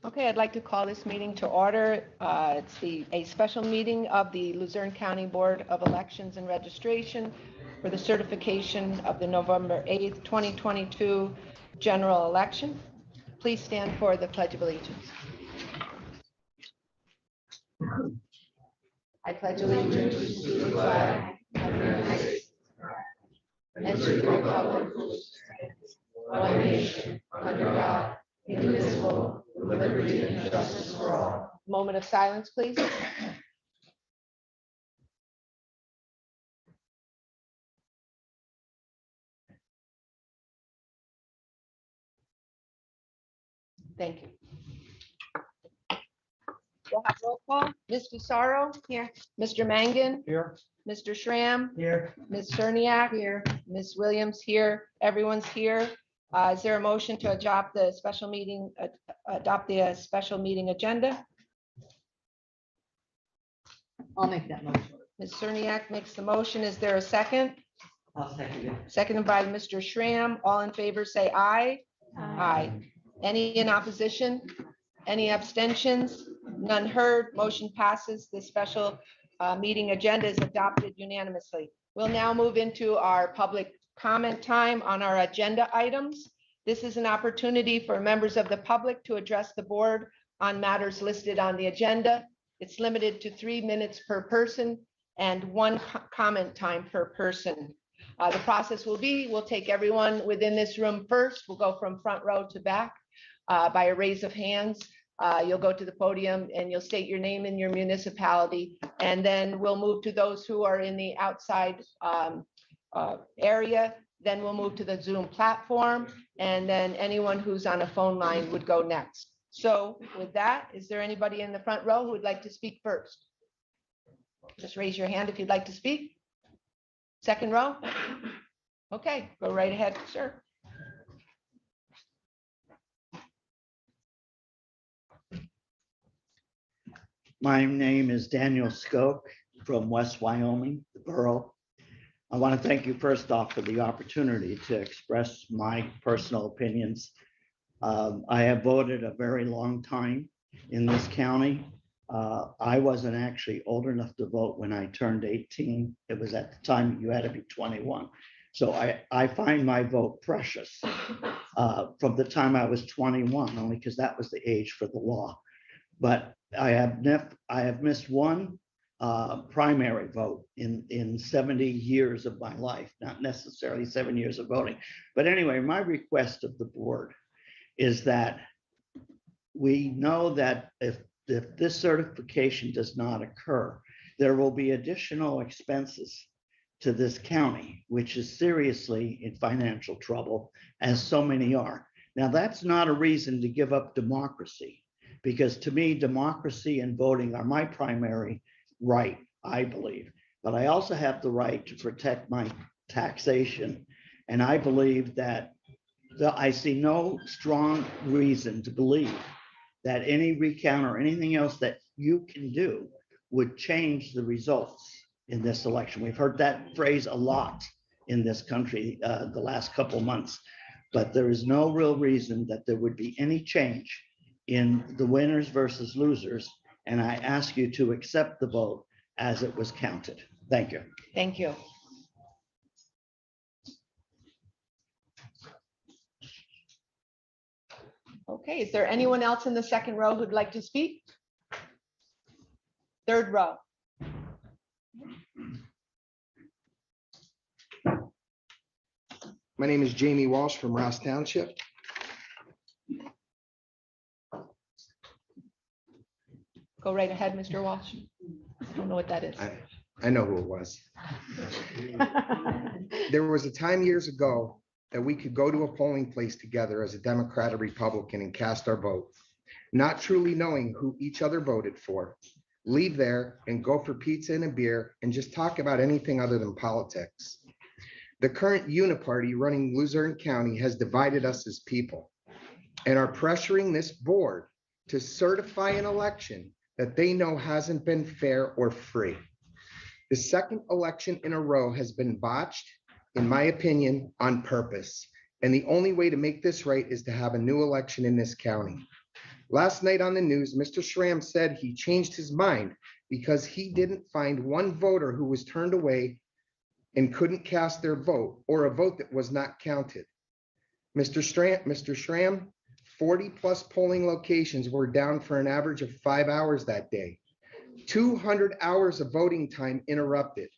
Okay, I'd like to call this meeting to order. It's a special meeting of the Luzerne County Board of Elections and Registration for the certification of the November 8th, 2022 general election. Please stand for the Pledge of Allegiance. I pledge allegiance to the flag of the United States and to the republic for which it stands, one nation, under God, indivisible, with liberty and justice for all. Moment of silence, please. Thank you. We'll have roll call. Ms. Fusaro? Here. Mr. Mangan? Here. Mr. Schramm? Here. Ms. Cerniak? Here. Ms. Williams here. Everyone's here. Is there a motion to adopt the special meeting, special meeting agenda? I'll make that motion. Ms. Cerniak makes the motion. Is there a second? I'll second it. Seconded by Mr. Schramm. All in favor, say aye. Aye. Any in opposition? Any abstentions? None heard. Motion passes. The special meeting agenda is adopted unanimously. We'll now move into our public comment time on our agenda items. This is an opportunity for members of the public to address the board on matters listed on the agenda. It's limited to 3 minutes per person and 1 comment time per person. The process will be, we'll take everyone within this room first. We'll go from front row to back by a raise of hands. You'll go to the podium and you'll state your name and your municipality, and then we'll move to those who are in the outside area. Then we'll move to the Zoom platform, and then anyone who's on a phone line would go next. So with that, is there anybody in the front row who would like to speak first? Just raise your hand if you'd like to speak. Second row? Okay, go right ahead, sir. My name is Daniel Skoke from West Wyoming, the borough. I want to thank you first off for the opportunity to express my personal opinions. I have voted a very long time in this county. I wasn't actually old enough to vote when I turned 18. It was at the time you had to be 21. So I find my vote precious from the time I was 21, only because that was the age for the law. But I have missed one primary vote in 70 years of my life, not necessarily 7 years of voting. But anyway, my request of the board is that we know that if this certification does not occur, there will be additional expenses to this county, which is seriously in financial trouble, as so many are. Now, that's not a reason to give up democracy, because to me, democracy and voting are my primary right, I believe. But I also have the right to protect my taxation. And I believe that I see no strong reason to believe that any recount or anything else that you can do would change the results in this election. We've heard that phrase a lot in this country the last couple months, but there is no real reason that there would be any change in the winners versus losers. And I ask you to accept the vote as it was counted. Thank you. Thank you. Okay, is there anyone else in the second row who'd like to speak? Third row. My name is Jamie Walsh from Ross Township. Go right ahead, Mr. Walsh. I don't know what that is. I know who it was. There was a time years ago that we could go to a polling place together as a Democrat or Republican and cast our vote, not truly knowing who each other voted for, leave there and go for pizza and a beer and just talk about anything other than politics. The current uniparty running Luzerne County has divided us as people and are pressuring this board to certify an election that they know hasn't been fair or free. The second election in a row has been botched, in my opinion, on purpose. And the only way to make this right is to have a new election in this county. Last night on the news, Mr. Schramm said he changed his mind because he didn't find one voter who was turned away and couldn't cast their vote, or a vote that was not counted. Mr. Schramm, 40+ polling locations were down for an average of 5 hours that day. 200 hours of voting time interrupted.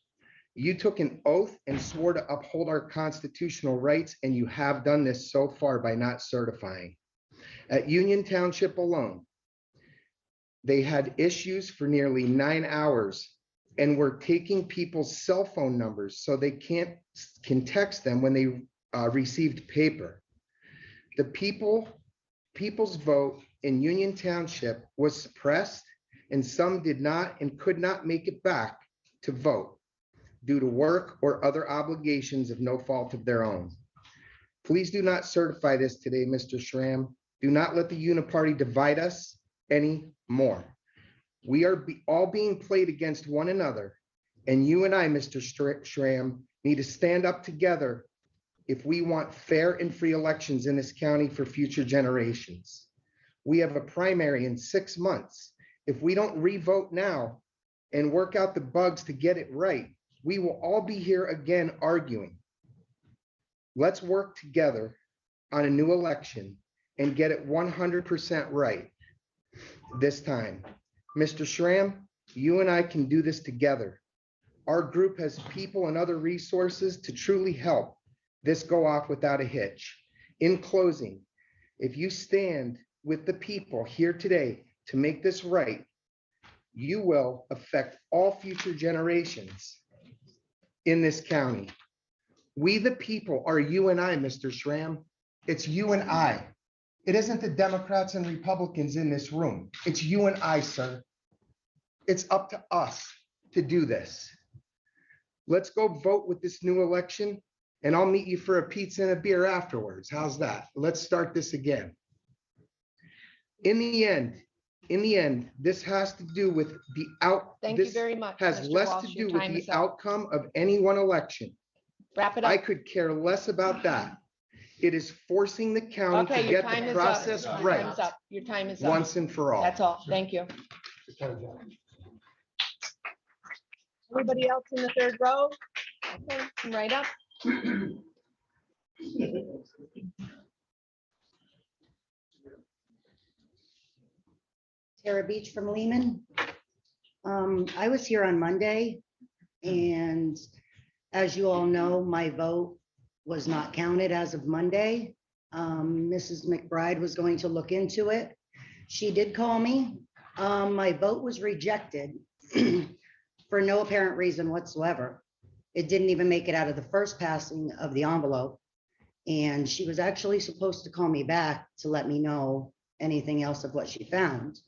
You took an oath and swore to uphold our constitutional rights, and you have done this so far by not certifying. At Union Township alone, they had issues for nearly 9 hours and were taking people's cell phone numbers so they can text them when they received paper. The people's vote in Union Township was suppressed, and some did not and could not make it back to vote due to work or other obligations of no fault of their own. Please do not certify this today, Mr. Schramm. Do not let the Uniparty divide us anymore. We are all being played against one another, and you and I, Mr. Schramm, need to stand up together if we want fair and free elections in this county for future generations. We have a primary in 6 months. If we don't re-vote now and work out the bugs to get it right, we will all be here again arguing. Let's work together on a new election and get it 100% right this time. Mr. Schramm, you and I can do this together. Our group has people and other resources to truly help this go off without a hitch. In closing, if you stand with the people here today to make this right, you will affect all future generations in this county. We the people are you and I, Mr. Schramm. It's you and I. It isn't the Democrats and Republicans in this room. It's you and I, sir. It's up to us to do this. Let's go vote with this new election, and I'll meet you for a pizza and a beer afterwards. How's that? Let's start this again. In the end, this has to do with the Thank you very much. has Mr. less Walsh. to Your do with time the is up. outcome of any one election. Wrap it I up. could care less about that. It is forcing the county Okay, to your get time the is up. process Your right time's up. Your time is up. once and for all. That's all. Thank you. Anybody else in the third row? Okay, come right up. Tara Beach from Lehman. I was here on Monday, and as you all know, my vote was not counted as of Monday. Mrs. McBride was going to look into it. She did call me. My vote was rejected for no apparent reason whatsoever. It didn't even make it out of the first passing of the envelope. And she was actually supposed to call me back to let me know anything else of what she found.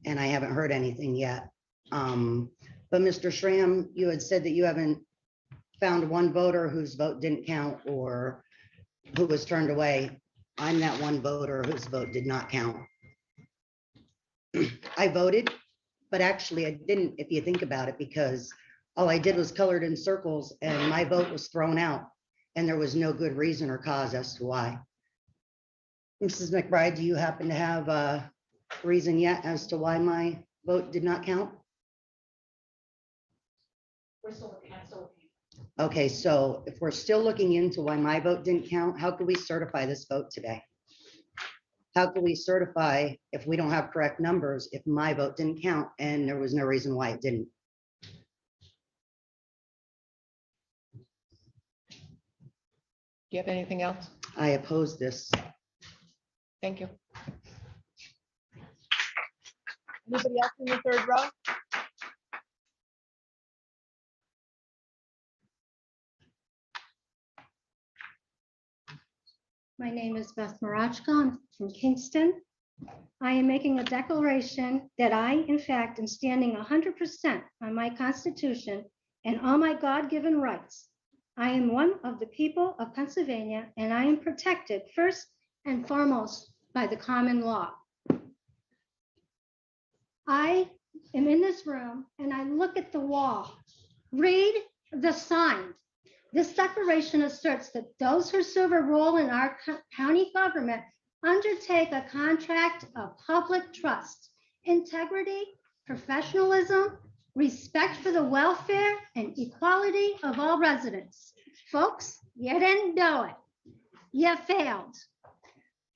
And I haven't heard anything yet. But Mr. Schramm, you had said that you haven't found one voter whose vote didn't count or who was turned away. I'm that one voter whose vote did not count. I voted, but actually I didn't, if you think about it, because all I did was colored in circles and my vote was thrown out and there was no good reason or cause as to why. Mrs. McBride, do you happen to have a reason yet as to why my vote did not count? Okay, so if we're still looking into why my vote didn't count, how could we certify this vote today? How could we certify if we don't have correct numbers if my vote didn't count and there was no reason why it didn't? Do you have anything else? I oppose this. Thank you. Anybody else in the third row? My name is Beth Marachka. I'm from Kingston. I am making a declaration that I, in fact, am standing 100% on my Constitution and all my God-given rights. I am one of the people of Pennsylvania, and I am protected first and foremost by the common law. I am in this room and I look at the wall. Read the sign. This declaration asserts that those who serve a role in our county government undertake a contract of public trust, integrity, professionalism, respect for the welfare and equality of all residents. Folks, you didn't do it. You failed.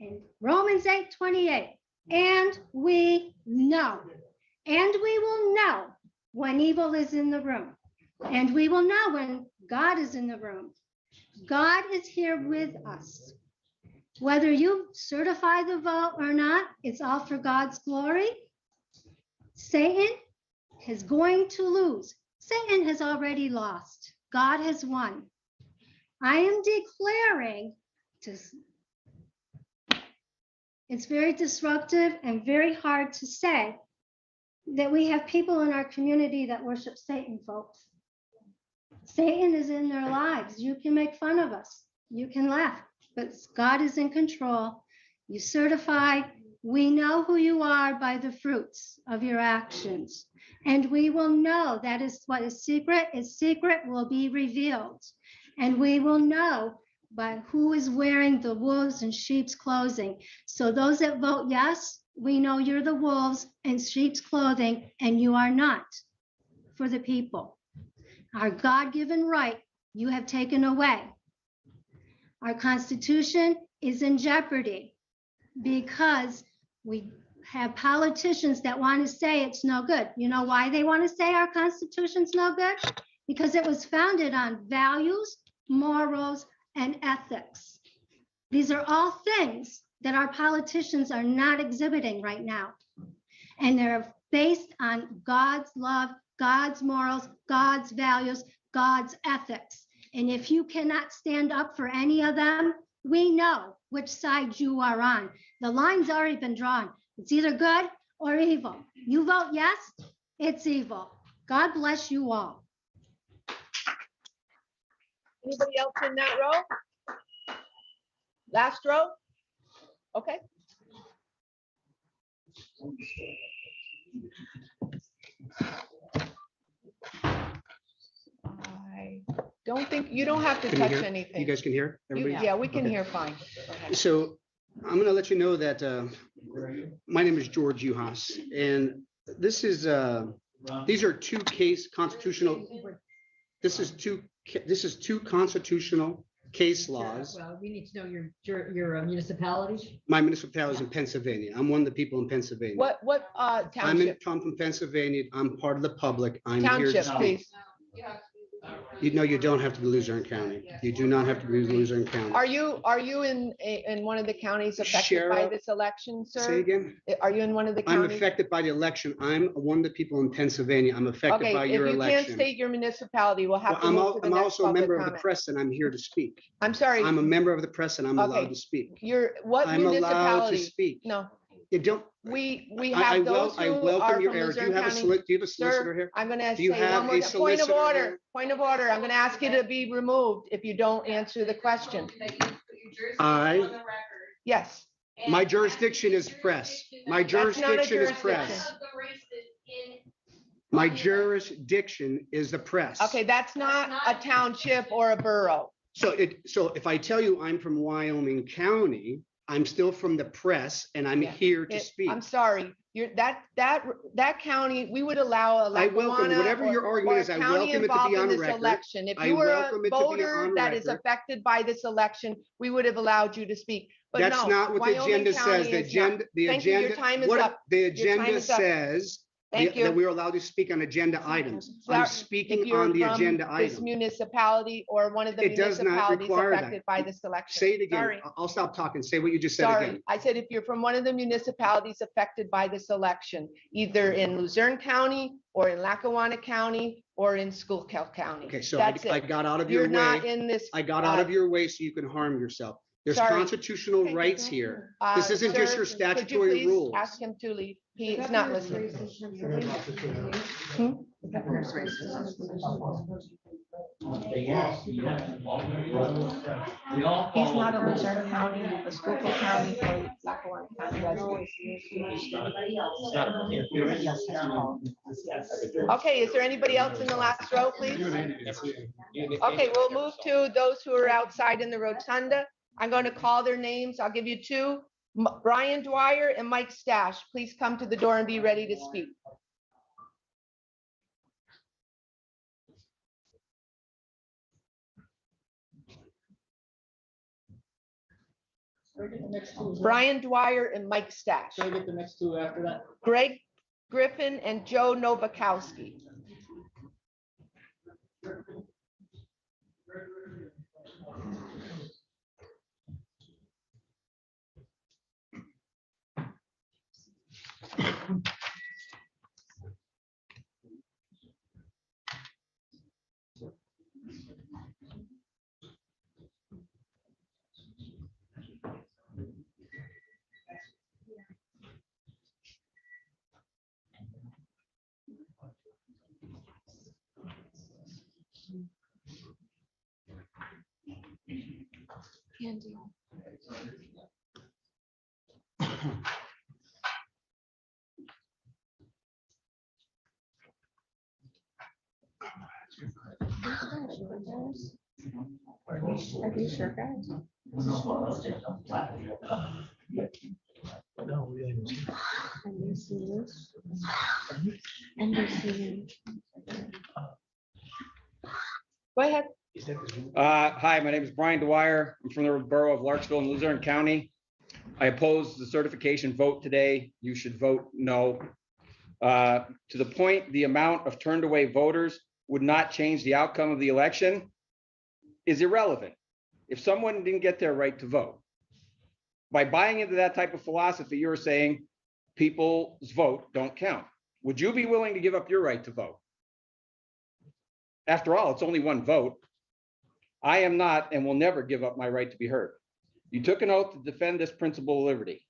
In Romans 8:28, and we know, and we will know when evil is in the room, and we will know when God is in the room. God is here with us. Whether you certify the vote or not, it's all for God's glory. Satan is going to lose. Satan has already lost. God has won. I am declaring to. It's very disruptive and very hard to say that we have people in our community that worship Satan, folks. Satan is in their lives. You can make fun of us. You can laugh, but God is in control. You certify. We know who you are by the fruits of your actions. And we will know that is what is secret will be revealed. And we will know by who is wearing the wolves and sheep's clothing. So those that vote yes, we know you're the wolves and sheep's clothing, and you are not for the people. Our God-given right, you have taken away. Our Constitution is in jeopardy because we have politicians that want to say it's no good. You know why they want to say our Constitution's no good? Because it was founded on values, morals, and ethics. These are all things that our politicians are not exhibiting right now. And they're based on God's love, God's morals, God's values, God's ethics. And if you cannot stand up for any of them, we know which side you are on. The line's already been drawn. It's either good or evil. You vote yes, it's evil. God bless you all. Anybody else in that row? Last row? Okay. I don't think, you don't have to Can you touch hear? anything. You guys can hear? Everybody? Yeah, we can Okay. hear fine. Go ahead. So I'm going to let you know that my name is George Uhas, and this is these are two constitutional. This is two constitutional case laws. Well, we need to know your municipality. My municipality is in Pennsylvania. I'm one of the people in Pennsylvania. What I'm township? from Pennsylvania. I'm part of the public. I'm here to Township, speak. please. You know, you don't have to be Luzerne County. You do not have to be Luzerne County. Are you in one of the counties affected by Sheriff, this election, Say sir? again? Are you in one of the I'm counties? affected by the election. I'm one of the people in Pennsylvania. I'm affected Okay, by if your you can't election. state your municipality, we'll have Well, to I'm move to the I'm next also a public member of the comment. press and I'm here to speak. I'm sorry, I'm a member of the press and I'm Okay. allowed to speak. what I'm allowed to municipality? speak. No, You don't, we I have those I who welcome are your from error. Do you Luzerne have a County. do you have a solicitor Sir, here? I'm gonna Do say you one have more, a point of solicitor order, here? point of order. I'm gonna ask you to be removed if you don't answer the question. I, Yes, my jurisdiction is press. My That's not a jurisdiction is jurisdiction. press. My jurisdiction is the press. okay, that's not a township or a borough. So if I tell you I'm from Wyoming County, I'm still from the press and I'm Yeah. here to speak. I'm sorry, that county, we would allow a I welcome Lackawanna whatever your or argument a is. I county welcome it to involved be in on this record. election. If I you were welcome a it to be voter on that is record. affected by this election, we would have allowed you to speak. But That's no, not what the Wyoming agenda says. County The is not. agenda, the Thank you, your agenda. time is what up. The Your time agenda is up. says Thank that you. we're allowed to speak on agenda items. Sorry, I'm if speaking you're on the from agenda this item. municipality or one of the It does not municipalities require that. affected by this election. Say it again. Sorry. I'll stop talking. Say what you just said Sorry, again. I said if you're from one of the municipalities affected by this election, either in Luzerne County or in Lackawanna County or in Schuylkill County. Okay, so That's I it. got out of your You're not way. in this. I got out of your way so you can harm yourself. There's Sorry. constitutional rights here. This isn't just your Sir, statutory could you please rules. ask him to leave? He is not listening. Hmm? He's not a Luzerne County, a Schuylkill County, or Lackawanna County resident. Okay, is there anybody else in the last row, please? Okay, we'll move to those who are outside in the rotunda. I'm going to call their names. I'll give you two. Brian Dwyer and Mike Stash, please come to the door and be ready to speak. Brian Dwyer and Mike Stash. Should I get the next two after that? Greg Griffin and Joe Novakowski. Andy. Are you sure, guys? Go ahead. Hi, my name is Brian Dwyer. I'm from the borough of Larksville in Luzerne County. I oppose the certification vote today. You should vote no. To the point, the amount of turned away voters would not change the outcome of the election is irrelevant if someone didn't get their right to vote. By buying into that type of philosophy, you're saying people's vote don't count. Would you be willing to give up your right to vote? After all, it's only one vote. I am not and will never give up my right to be heard. You took an oath to defend this principle of liberty.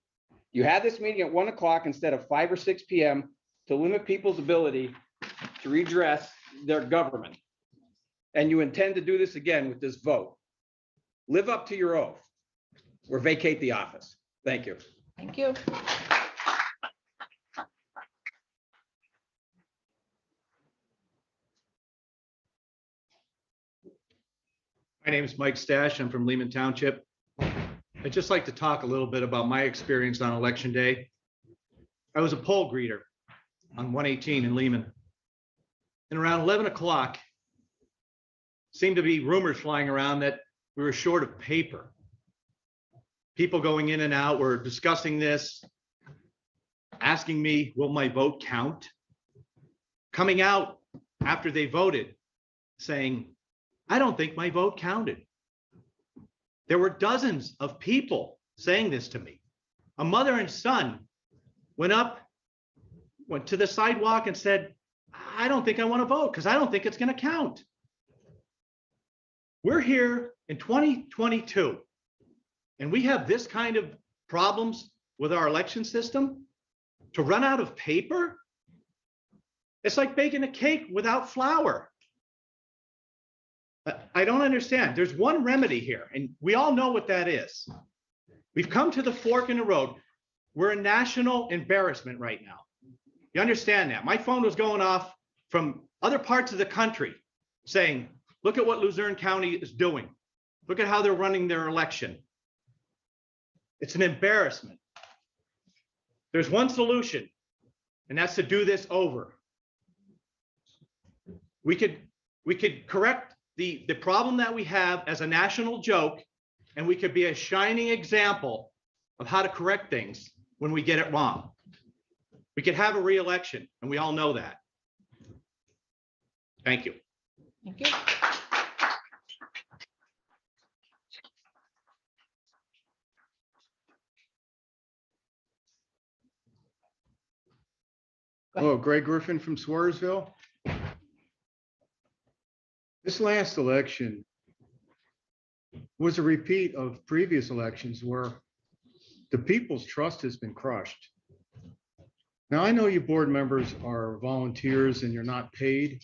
You had this meeting at 1 o'clock instead of 5 or 6 p.m. to limit people's ability to redress their government. And you intend to do this again with this vote. Live up to your oath or vacate the office. Thank you. Thank you. My name is Mike Stash. I'm from Lehman Township. I'd just like to talk a little bit about my experience on election day. I was a poll greeter on 118 in Lehman. And around 11 o'clock, seemed to be rumors flying around that we were short of paper. People going in and out were discussing this, asking me, will my vote count? Coming out after they voted, saying, I don't think my vote counted. There were dozens of people saying this to me. A mother and son went to the sidewalk and said, I don't think I want to vote because I don't think it's going to count. We're here in 2022, and we have this kind of problems with our election system. To run out of paper, it's like baking a cake without flour. I don't understand. There's one remedy here, and we all know what that is. We've come to the fork in the road. We're a national embarrassment right now. You understand that? My phone was going off from other parts of the country saying, look at what Luzerne County is doing. Look at how they're running their election. It's an embarrassment. There's one solution, and that's to do this over. We could correct the problem that we have as a national joke, and we could be a shining example of how to correct things when we get it wrong. We could have a re-election, and we all know that. Thank you. Thank you. Hello, Greg Griffin from Swarsville. This last election was a repeat of previous elections where the people's trust has been crushed. Now, I know you board members are volunteers and you're not paid,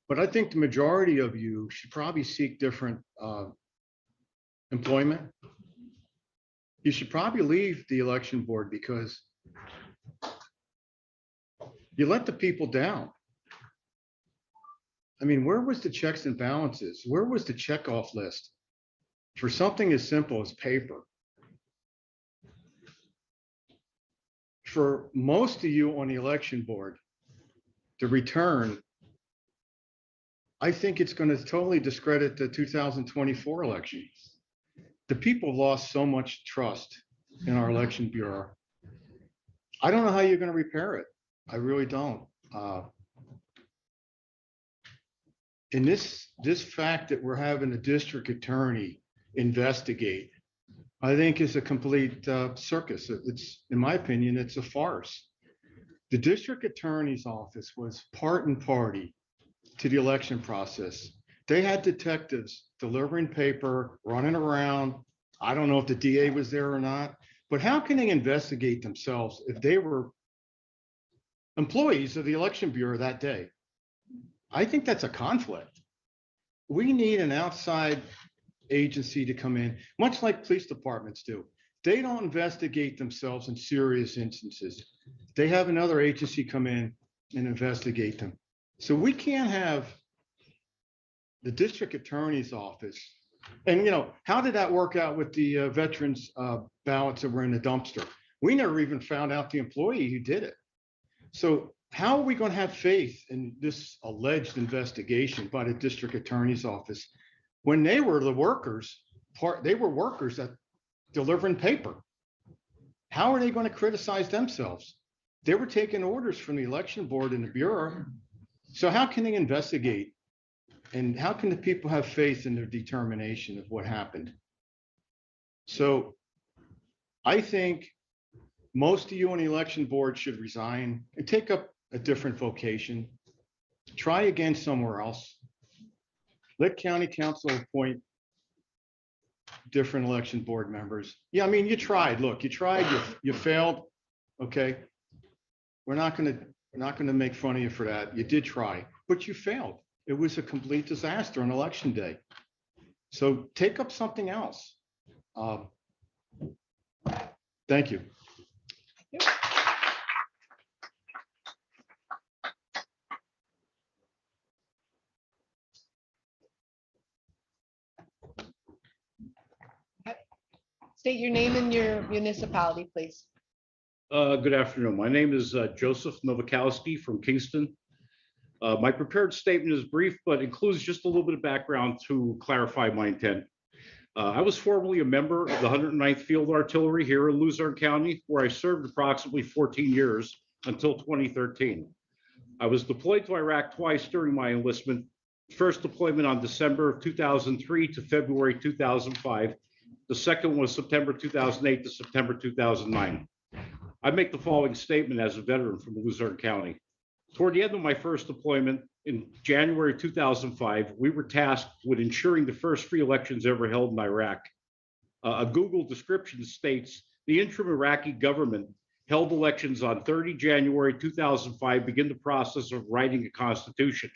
but I think the majority of you should probably seek different employment. You should probably leave the election board because you let the people down. I mean, where was the checks and balances? Where was the checkoff list for something as simple as paper? for most of you on the election board, the return, I think it's going to totally discredit the 2024 election. The people lost so much trust in our election bureau. I don't know how you're going to repair it. I really don't. And this fact that we're having a district attorney investigate, I think is a complete circus. It's, in my opinion, it's a farce. The district attorney's office was part and party to the election process. They had detectives delivering paper, running around. I don't know if the DA was there or not, but how can they investigate themselves if they were employees of the election bureau that day? I think that's a conflict. We need an outside agency to come in, much like police departments do. They don't investigate themselves in serious instances. They have another agency come in and investigate them. So we can't have the district attorney's office. And, you know, how did that work out with the veterans ballots that were in the dumpster? We never even found out the employee who did it. So how are we going to have faith in this alleged investigation by the district attorney's office when they were the workers, they were workers that delivering paper? How are they going to criticize themselves? They were taking orders from the election board and the bureau. So how can they investigate? And how can the people have faith in their determination of what happened? So I think most of you on the election board should resign and take up a different vocation. Try again somewhere else. Let county council appoint different election board members. Yeah, I mean, you tried. Look, you tried. You failed. Okay, we're not gonna make fun of you for that. You did try, but you failed. It was a complete disaster on election day. So take up something else. Thank you. State your name and your municipality, please. Good afternoon. My name is Joseph Novakowski from Kingston. My prepared statement is brief, but includes just a little bit of background to clarify my intent. I was formerly a member of the 109th Field Artillery here in Luzerne County, where I served approximately 14 years until 2013. I was deployed to Iraq twice during my enlistment. First deployment on December of 2003 to February 2005. The second was September 2008 to September 2009. I make the following statement as a veteran from Luzerne County. Toward the end of my first deployment in January 2005, we were tasked with ensuring the first free elections ever held in Iraq. A Google description states the interim Iraqi government held elections on 30 January 2005, begin the process of writing a constitution.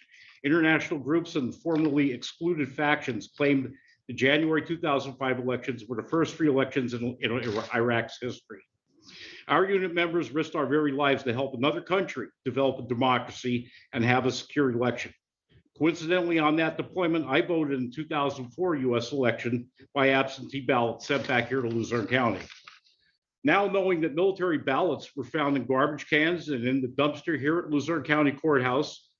International groups and formerly excluded factions claimed the January 2005 elections were the first free elections in Iraq's history. Our unit members risked our very lives to help another country develop a democracy and have a secure election. Coincidentally, on that deployment, I voted in the 2004 US election by absentee ballot sent back here to Luzerne County. Now knowing that military ballots were found in garbage cans and in the dumpster here at Luzerne County Courthouse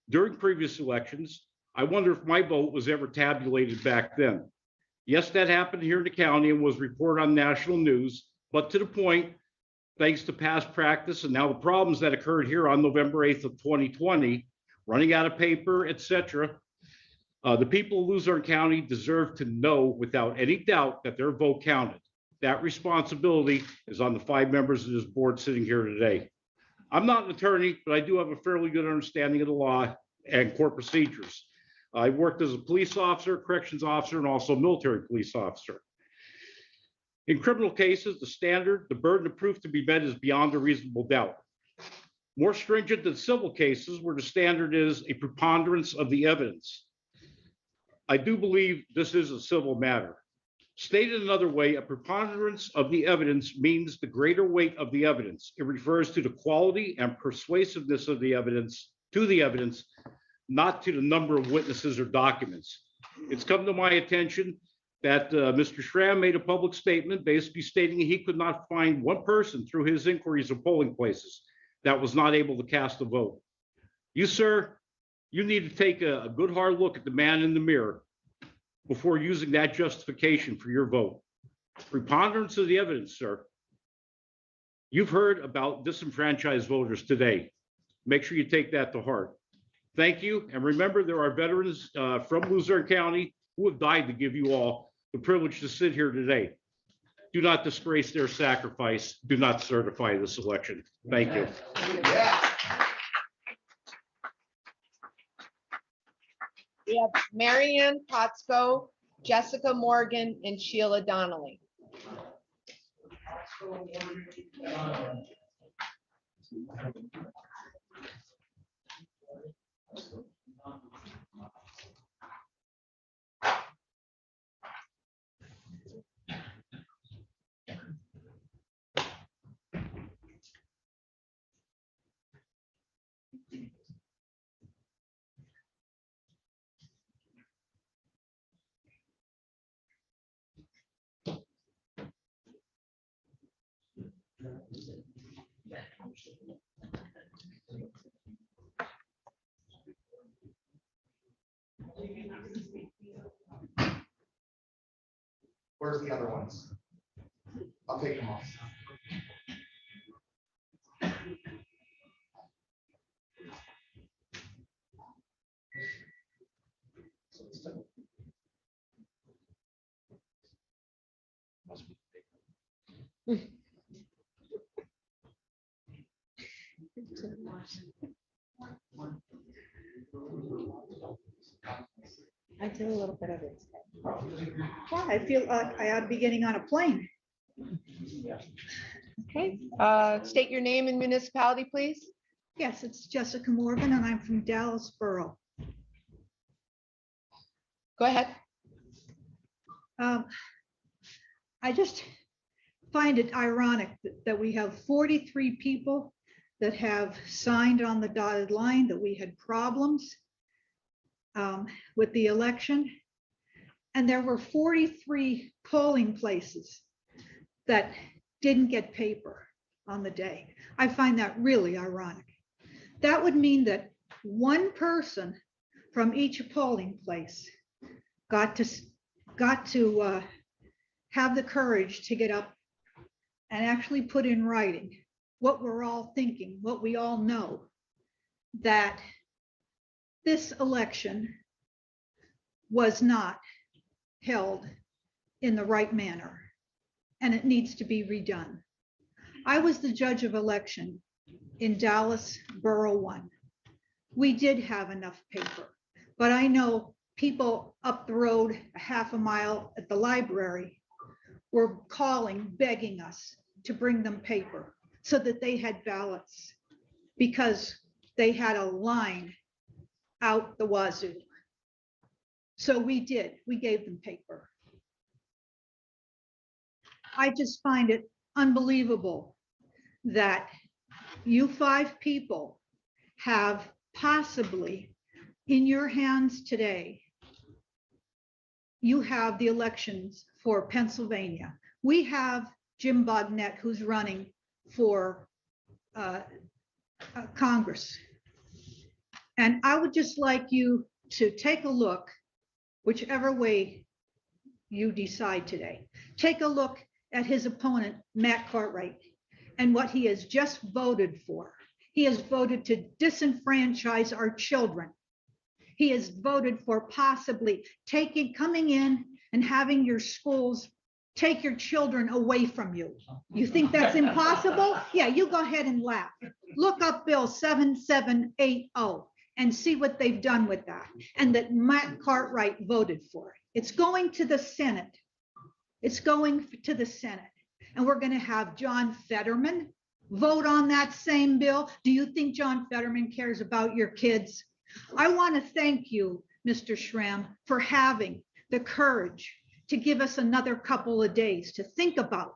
during previous elections, I wonder if my vote was ever tabulated back then. Yes, that happened here in the county and was reported on national news, but to the point, thanks to past practice and now the problems that occurred here on November 8th of 2020, running out of paper, etc., the people of Luzerne County deserve to know without any doubt that their vote counted. That responsibility is on the 5 members of this board sitting here today. I'm not an attorney, but I do have a fairly good understanding of the law and court procedures. I worked as a police officer, corrections officer, and also military police officer. In criminal cases, the burden of proof to be met is beyond a reasonable doubt. More stringent than civil cases, where the standard is a preponderance of the evidence. I do believe this is a civil matter. Stated another way, a preponderance of the evidence means the greater weight of the evidence. It refers to the quality and persuasiveness of the evidence, not to the number of witnesses or documents. It's come to my attention that Mr. Schramm made a public statement basically stating he could not find one person through his inquiries of polling places that was not able to cast a vote. You, sir, you need to take a good hard look at the man in the mirror before using that justification for your vote. Preponderance of the evidence, sir. You've heard about disenfranchised voters today. Make sure you take that to heart. Thank you. And remember, there are veterans from Luzerne County who have died to give you all the privilege to sit here today. Do not disgrace their sacrifice. Do not certify this election. Thank you. We have Marianne Potsko, Jessica Morgan, and Sheila Donnelly. Where's the other ones? I'll take them off. I do a little bit of it. Yeah, I feel like I ought to be getting on a plane. Okay, state your name and municipality, please. Yes, it's Jessica Morgan and I'm from Dallas Borough. Go ahead. I just find it ironic that we have 43 people that have signed on the dotted line, that we had problems with the election. And there were 43 polling places that didn't get paper on the day. I find that really ironic. That would mean that one person from each polling place got to have the courage to get up and actually put in writing what we're all thinking, what we all know, that this election was not held in the right manner and it needs to be redone. I was the judge of election in Dallas Borough 1. We did have enough paper, but I know people up the road a half a mile at the library were calling, begging us to bring them paper so that they had ballots because they had a line out the wazoo. So we did, we gave them paper. I just find it unbelievable that you 5 people have possibly in your hands today, you have the elections for Pennsylvania. We have Jim Bognett, who's running for Congress. And I would just like you to take a look, whichever way you decide today. Take a look at his opponent, Matt Cartwright, and what he has just voted for. He has voted to disenfranchise our children. He has voted for possibly coming in and having your schools take your children away from you. You think that's impossible? Yeah, you go ahead and laugh. Look up Bill 7780 and see what they've done with that, and that Matt Cartwright voted for it. It's going to the Senate. It's going to the Senate. And we're going to have John Fetterman vote on that same bill. Do you think John Fetterman cares about your kids? I want to thank you, Mr. Schramm, for having the courage to give us another couple of days to think about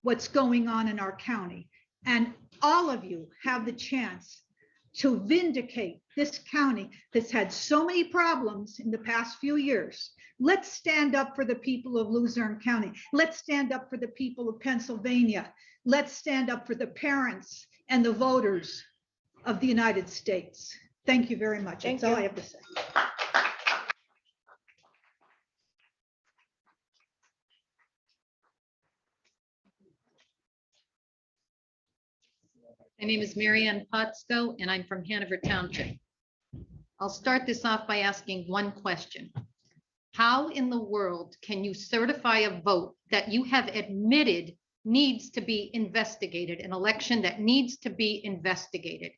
what's going on in our county. And all of you have the chance to vindicate this county that's had so many problems in the past few years. Let's stand up for the people of Luzerne County. Let's stand up for the people of Pennsylvania. Let's stand up for the parents and the voters of the United States. Thank you very much. Thank That's all you. I have to say. My name is Mary Ann Potsko, and I'm from Hanover Township. I'll start this off by asking one question. How in the world can you certify a vote that you have admitted needs to be investigated, an election that needs to be investigated?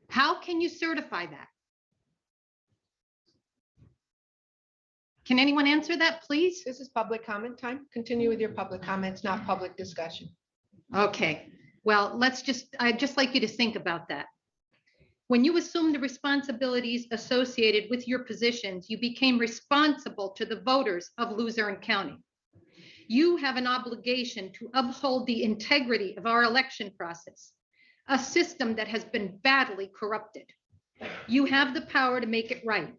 How can you certify that? Can anyone answer that, please? This is public comment time. Continue with your public comments, not public discussion. Okay, well, I'd just like you to think about that. When you assumed the responsibilities associated with your positions, you became responsible to the voters of Luzerne County. You have an obligation to uphold the integrity of our election process, a system that has been badly corrupted. You have the power to make it right.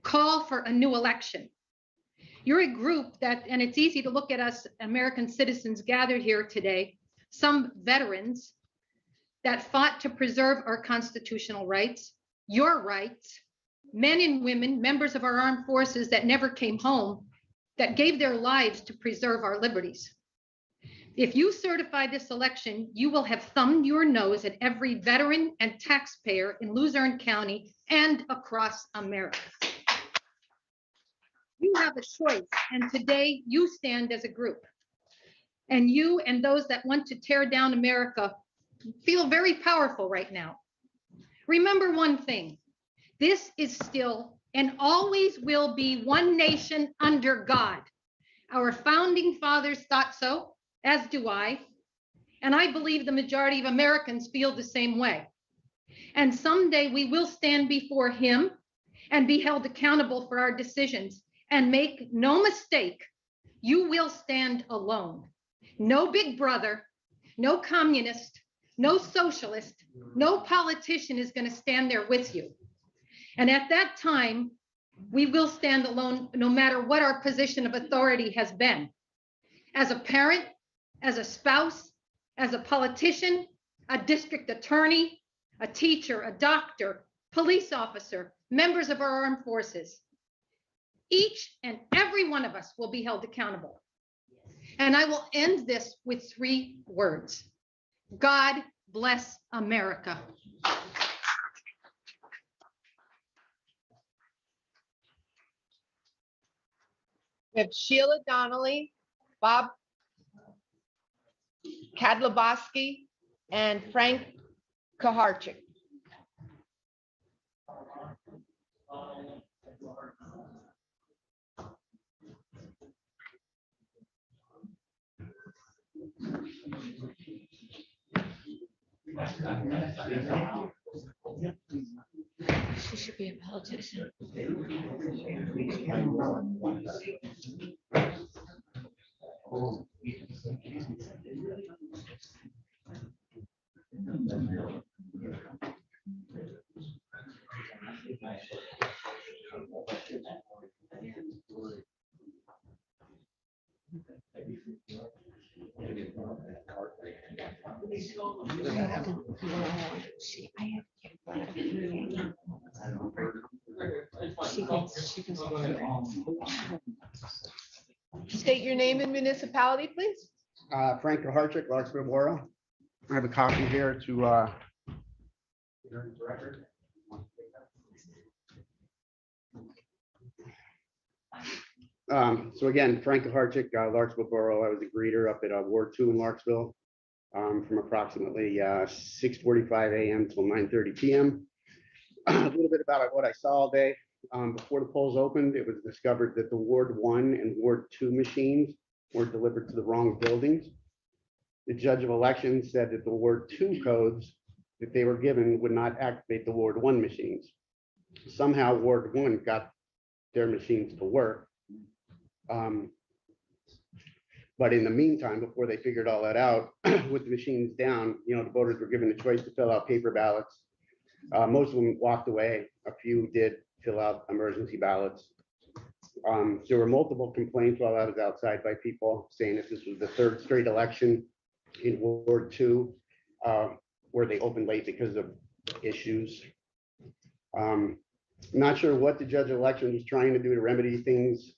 Call for a new election. You're a group that, and it's easy to look at us American citizens gathered here today, some veterans that fought to preserve our constitutional rights, your rights, men and women, members of our armed forces that never came home, that gave their lives to preserve our liberties. If you certify this election, you will have thumbed your nose at every veteran and taxpayer in Luzerne County and across America. You have a choice, and today you stand as a group. And you and those that want to tear down America feel very powerful right now. Remember one thing, this is still and always will be one nation under God. Our founding fathers thought so, as do I, and I believe the majority of Americans feel the same way. And someday we will stand before him and be held accountable for our decisions. And make no mistake, you will stand alone. No big brother, no communist, no socialist, no politician is going to stand there with you. And at that time, we will stand alone no matter what our position of authority has been. As a parent, as a spouse, as a politician, a district attorney, a teacher, a doctor, police officer, members of our armed forces. Each and every one of us will be held accountable. And I will end this with 3 words. God bless America. We have Sheila Donnelly, Bob Kadlubowski, and Frank Kaharchik. She should be a politician. State your name and municipality, please. Frank Kaharchik, Larksville Borough. I have a copy here to so again, Frank Kaharchik, Larksville Borough. I was a greeter up at Ward 2 in Larksville from approximately 6:45 a.m. till 9:30 p.m. A little bit about what I saw all day. Before the polls opened, it was discovered that the Ward 1 and Ward 2 machines were delivered to the wrong buildings. The judge of elections said that the Ward 2 codes that they were given would not activate the Ward 1 machines. Somehow Ward 1 got their machines to work. But in the meantime, before they figured all that out, with the machines down, the voters were given the choice to fill out paper ballots Most of them walked away. A few did fill out emergency ballots. There were multiple complaints while I was outside by people saying that this was the third straight election in Ward 2 where they opened late because of issues. Not sure what the judge of election was trying to do to remedy things.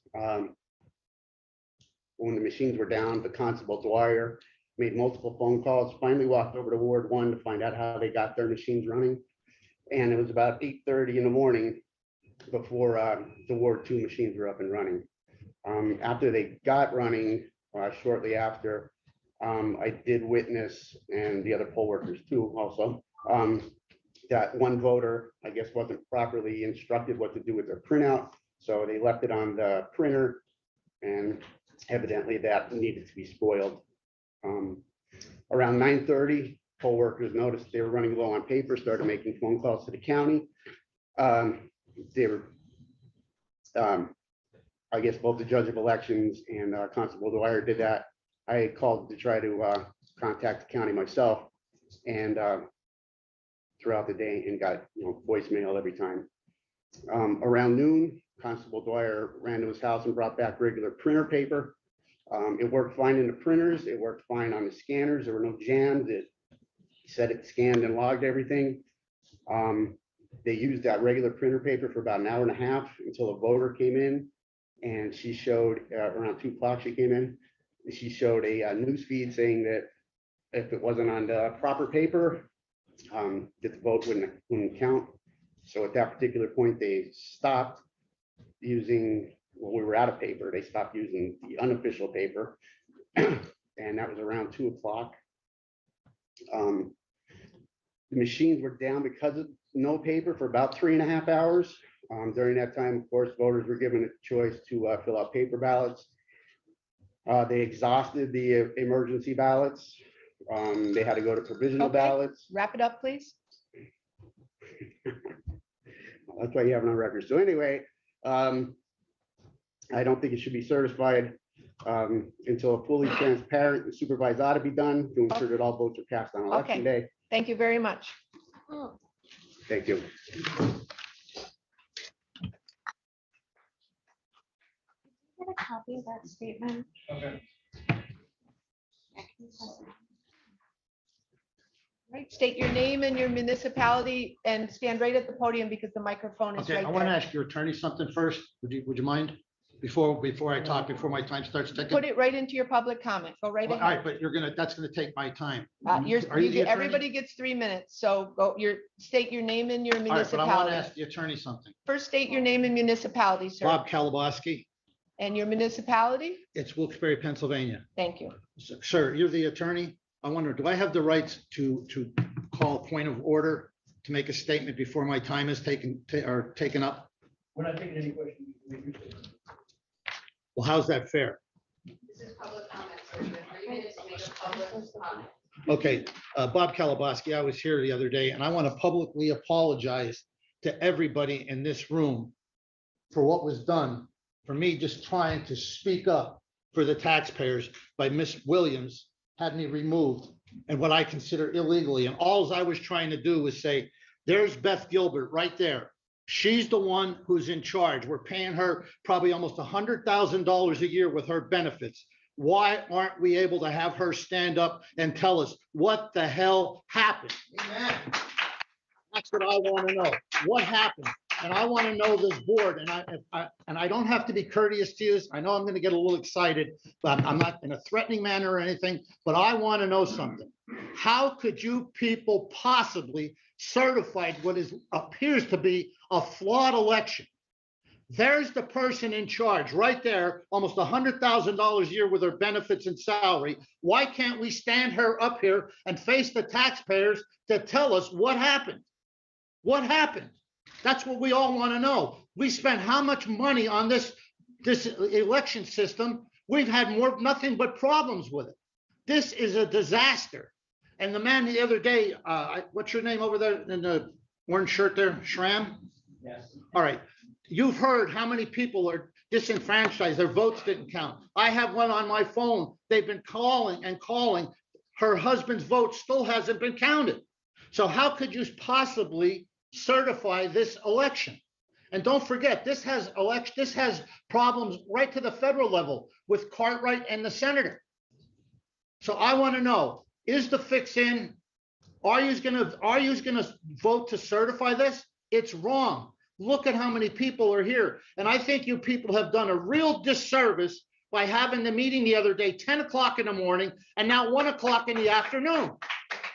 When the machines were down, the Constable Dwyer made multiple phone calls, finally walked over to Ward 1 to find out how they got their machines running. And it was about 8:30 in the morning before the Ward 2 machines were up and running. After they got running, shortly after, I did witness, and the other poll workers too also, that one voter, I guess, wasn't properly instructed what to do with their printout. So they left it on the printer, and evidently that needed to be spoiled. Around 9:30, poll workers noticed they were running low on paper, started making phone calls to the county. They were, I guess both the judge of elections and Constable Dwyer did that. I called to try to contact the county myself, and throughout the day, and got voicemail every time. Around noon, Constable Dwyer ran to his house and brought back regular printer paper. It worked fine in the printers. It worked fine on the scanners. There were no jams. It said it scanned and logged everything. They used that regular printer paper for about an hour and a half until a voter came in, and she showed around 2 o'clock she came in. She showed a news feed saying that if it wasn't on the proper paper, that the vote wouldn't count. So at that particular point, they stopped using, well, we were out of paper. They stopped using the unofficial paper, and that was around 2 o'clock. The machines were down because of no paper for about 3.5 hours. During that time, of course, voters were given a choice to fill out paper ballots. They exhausted the emergency ballots. They had to go to provisional Okay. ballots. Wrap it up, please. That's why you have it on record. So anyway, I don't think it should be certified until a fully transparent and supervised audit be done to ensure that all votes are cast on election day. Thank you very much. Thank you. Get a copy of that statement. Right, state your name and your municipality and stand right at the podium because the microphone is Okay, right I want to there. ask your attorney something first. Would you mind? Before I talk, before my time starts ticking? Put it right into your public comment. Go right All right, ahead. but that's gonna take my time. Are you the attorney? everybody gets 3 minutes, so state your name and your All right, but I want to municipality. ask the attorney something. First, state your name and municipality, sir. Bob Kalabowski, And your municipality? it's Wilkes-Barre, Pennsylvania. Thank you. Sir, you're the attorney. I wonder, do I have the rights to call a point of order to make a statement before my time is taken up? We're not taking any questions. Well, how's that fair? This is public comment, so you have 3 minutes to make a public comment. Okay, Bob Kalabowski, I was here the other day, and I want to publicly apologize to everybody in this room for what was done, for me just trying to speak up for the taxpayers by Miss Williams had me removed and what I consider illegally. And all I was trying to do was say, there's Beth Gilbert right there. She's the one who's in charge. We're paying her probably almost $100,000 a year with her benefits. Why aren't we able to have her stand up and tell us what the hell happened? Amen. That's what I want to know. What happened? And I want to know this board, and I don't have to be courteous to you. I know I'm going to get a little excited, but I'm not in a threatening manner or anything, but I want to know something. How could you people possibly certify what appears to be a flawed election? There's the person in charge right there, almost $100,000 a year with her benefits and salary. Why can't we stand her up here and face the taxpayers to tell us what happened? What happened? That's what we all want to know. We spent how much money on this election system? We've had nothing but problems with it. This is a disaster. And the man the other day, what's your name over there in the orange shirt there? Schramm? Yes. All right. You've heard how many people are disenfranchised. Their votes didn't count. I have one on my phone. They've been calling and calling. Her husband's vote still hasn't been counted. So how could you possibly certify this election. And don't forget, this has problems right to the federal level with Cartwright and the senator. So I want to know, is the fix in? Are you gonna vote to certify this? It's wrong. Look at how many people are here. And I think you people have done a real disservice by having the meeting the other day, 10 o'clock in the morning, and now 1 o'clock in the afternoon.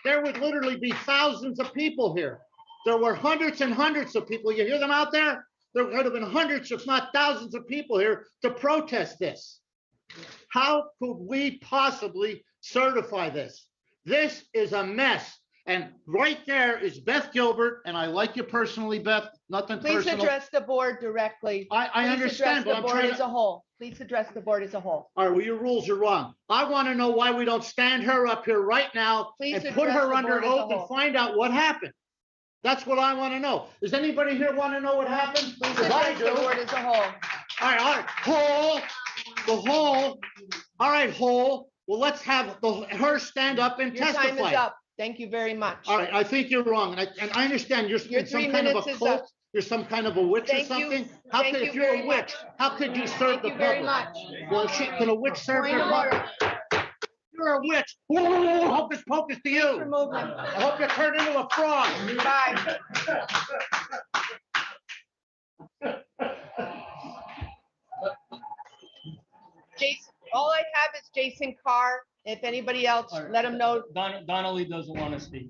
There would literally be thousands of people here. There were hundreds and hundreds of people. You hear them out there? There could have been hundreds, if not thousands of people here to protest this. How could we possibly certify this? This is a mess. And right there is Beth Gilbert, and I like you personally, Beth, nothing Please personal. address the board directly. I Please understand, address but the I'm board trying as to. a whole. Please address the board as a whole. All right, well, your rules are wrong. I want to know why we don't stand her up here right now Please and put address her the under board as a oath and whole. find out what happened. That's what I want to know. Does anybody here want to know what happened? Please 'Cause I address do. the board as a whole. All right, Hole, the Hole. All right, Hole. Well, let's have her stand up and Your time is testify. up. Thank you very much. All right, I think you're wrong, and I understand you're Your 3 some kind of minutes a is cult. up. You're some kind of a witch or Thank you. something. How Thank could, you if you're a very witch, how could you serve Thank the you very public? much. Well, can a witch serve Point the of public? order. You're a witch. Whoa, hocus pocus to you. Remove him. I hope you turn into a frog. Bye. Jason, all I have is Jason Carr. If anybody else, let him know. Donnelly doesn't want to speak.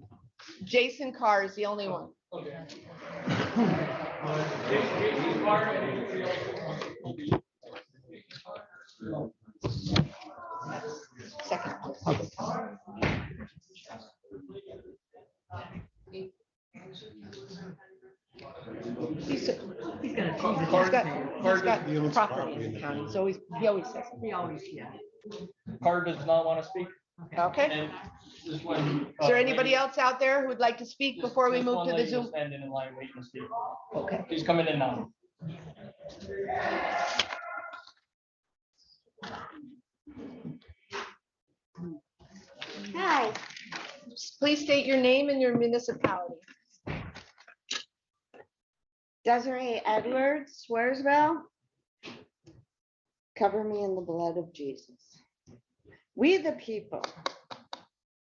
Jason Carr is the only one. Okay. Second. He's got property in the county. He always says. He always, yeah. Card does not want to speak. Okay. And this one. Is there anybody else out there who would like to speak before we This move one to the lady was Zoom? standing in line waiting to speak. Okay. She's coming in now. Hi, Please state your name and your municipality. Desiree Edwards, Swearsville. Cover me in the blood of Jesus. We the people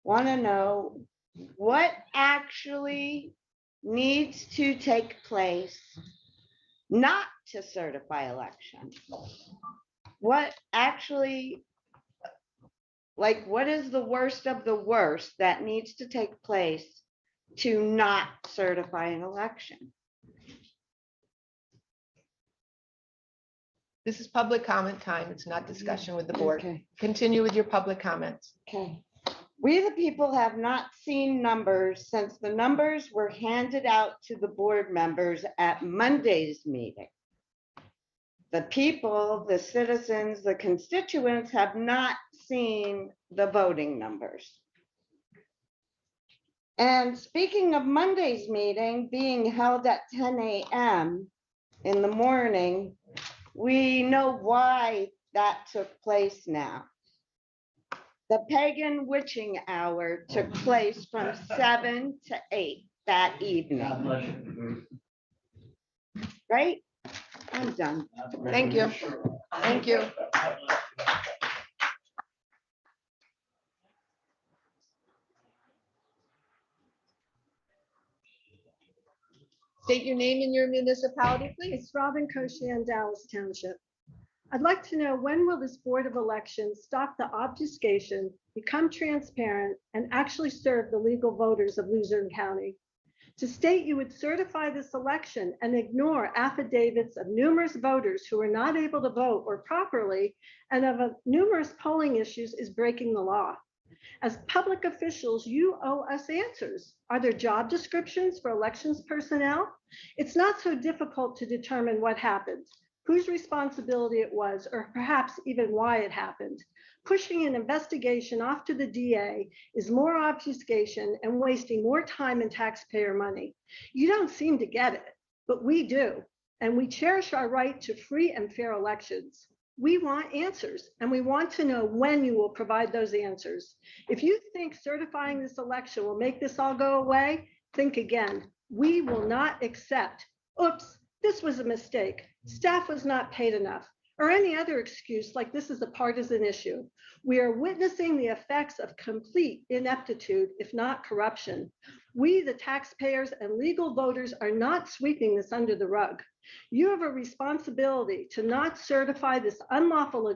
want to know what actually needs to take place not to certify election. What actually, like, what is the worst of the worst that needs to take place to not certify an election? This is public comment time. It's not discussion with the board. Okay. Continue with your public comments. Okay. We, the people, have not seen numbers since the numbers were handed out to the board members at Monday's meeting. The people, the citizens, the constituents have not seen the voting numbers. And speaking of Monday's meeting being held at 10 a.m. in the morning, we know why that took place now. The pagan witching hour took place from 7 to 8 that evening. Right? I'm done. Thank you. Thank you. State your name and your municipality, please. It's Robin Koshan, Dallas Township. I'd like to know, when will this Board of Elections stop the obfuscation, become transparent, and actually serve the legal voters of Luzerne County? To state you would certify this election and ignore affidavits of numerous voters who are not able to vote or properly, and of numerous polling issues, is breaking the law. As public officials, you owe us answers. Are there job descriptions for elections personnel? It's not so difficult to determine what happened, whose responsibility it was, or perhaps even why it happened. Pushing an investigation off to the DA is more obfuscation and wasting more time and taxpayer money. You don't seem to get it, but we do, and we cherish our right to free and fair elections. We want answers, and we want to know when you will provide those answers. If you think certifying this election will make this all go away, think again. We will not accept, oops, this was a mistake, staff was not paid enough, or any other excuse like this is a partisan issue. We are witnessing the effects of complete ineptitude, if not corruption. We, the taxpayers and legal voters, are not sweeping this under the rug. You have a responsibility to not certify this unlawful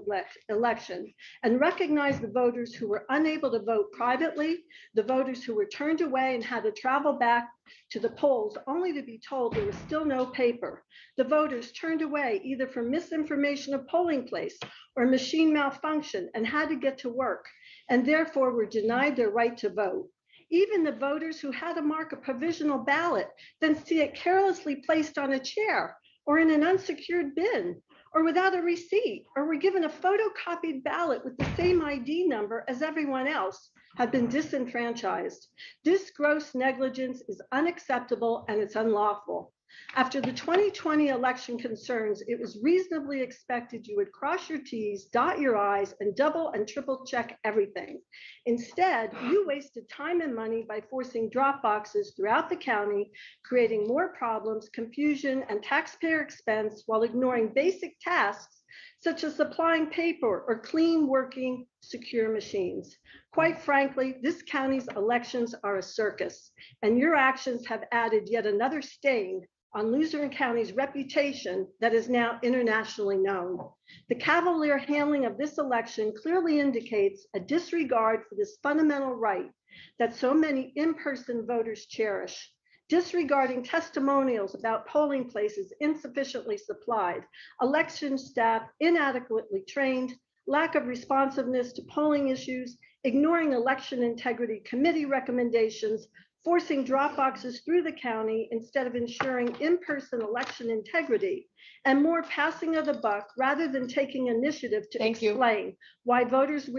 election and recognize the voters who were unable to vote privately, the voters who were turned away and had to travel back to the polls only to be told there was still no paper, the voters turned away either for misinformation of polling place or machine malfunction and had to get to work and therefore were denied their right to vote. Even the voters who had to mark a provisional ballot, then see it carelessly placed on a chair or in an unsecured bin or without a receipt, or were given a photocopied ballot with the same ID number as everyone else, have been disenfranchised. This gross negligence is unacceptable and it's unlawful. After the 2020 election concerns, it was reasonably expected you would cross your T's, dot your I's, and double and triple check everything. Instead, you wasted time and money by forcing drop boxes throughout the county, creating more problems, confusion, and taxpayer expense while ignoring basic tasks such as supplying paper or clean, working, secure machines. Quite frankly, this county's elections are a circus, and your actions have added yet another stain on Luzerne County's reputation that is now internationally known. The cavalier handling of this election clearly indicates a disregard for this fundamental right that so many in-person voters cherish. Disregarding testimonials about polling places insufficiently supplied, election staff inadequately trained, lack of responsiveness to polling issues, ignoring election integrity committee recommendations, forcing drop boxes through the county instead of ensuring in-person election integrity, and more passing of the buck rather than taking initiative to explain why voters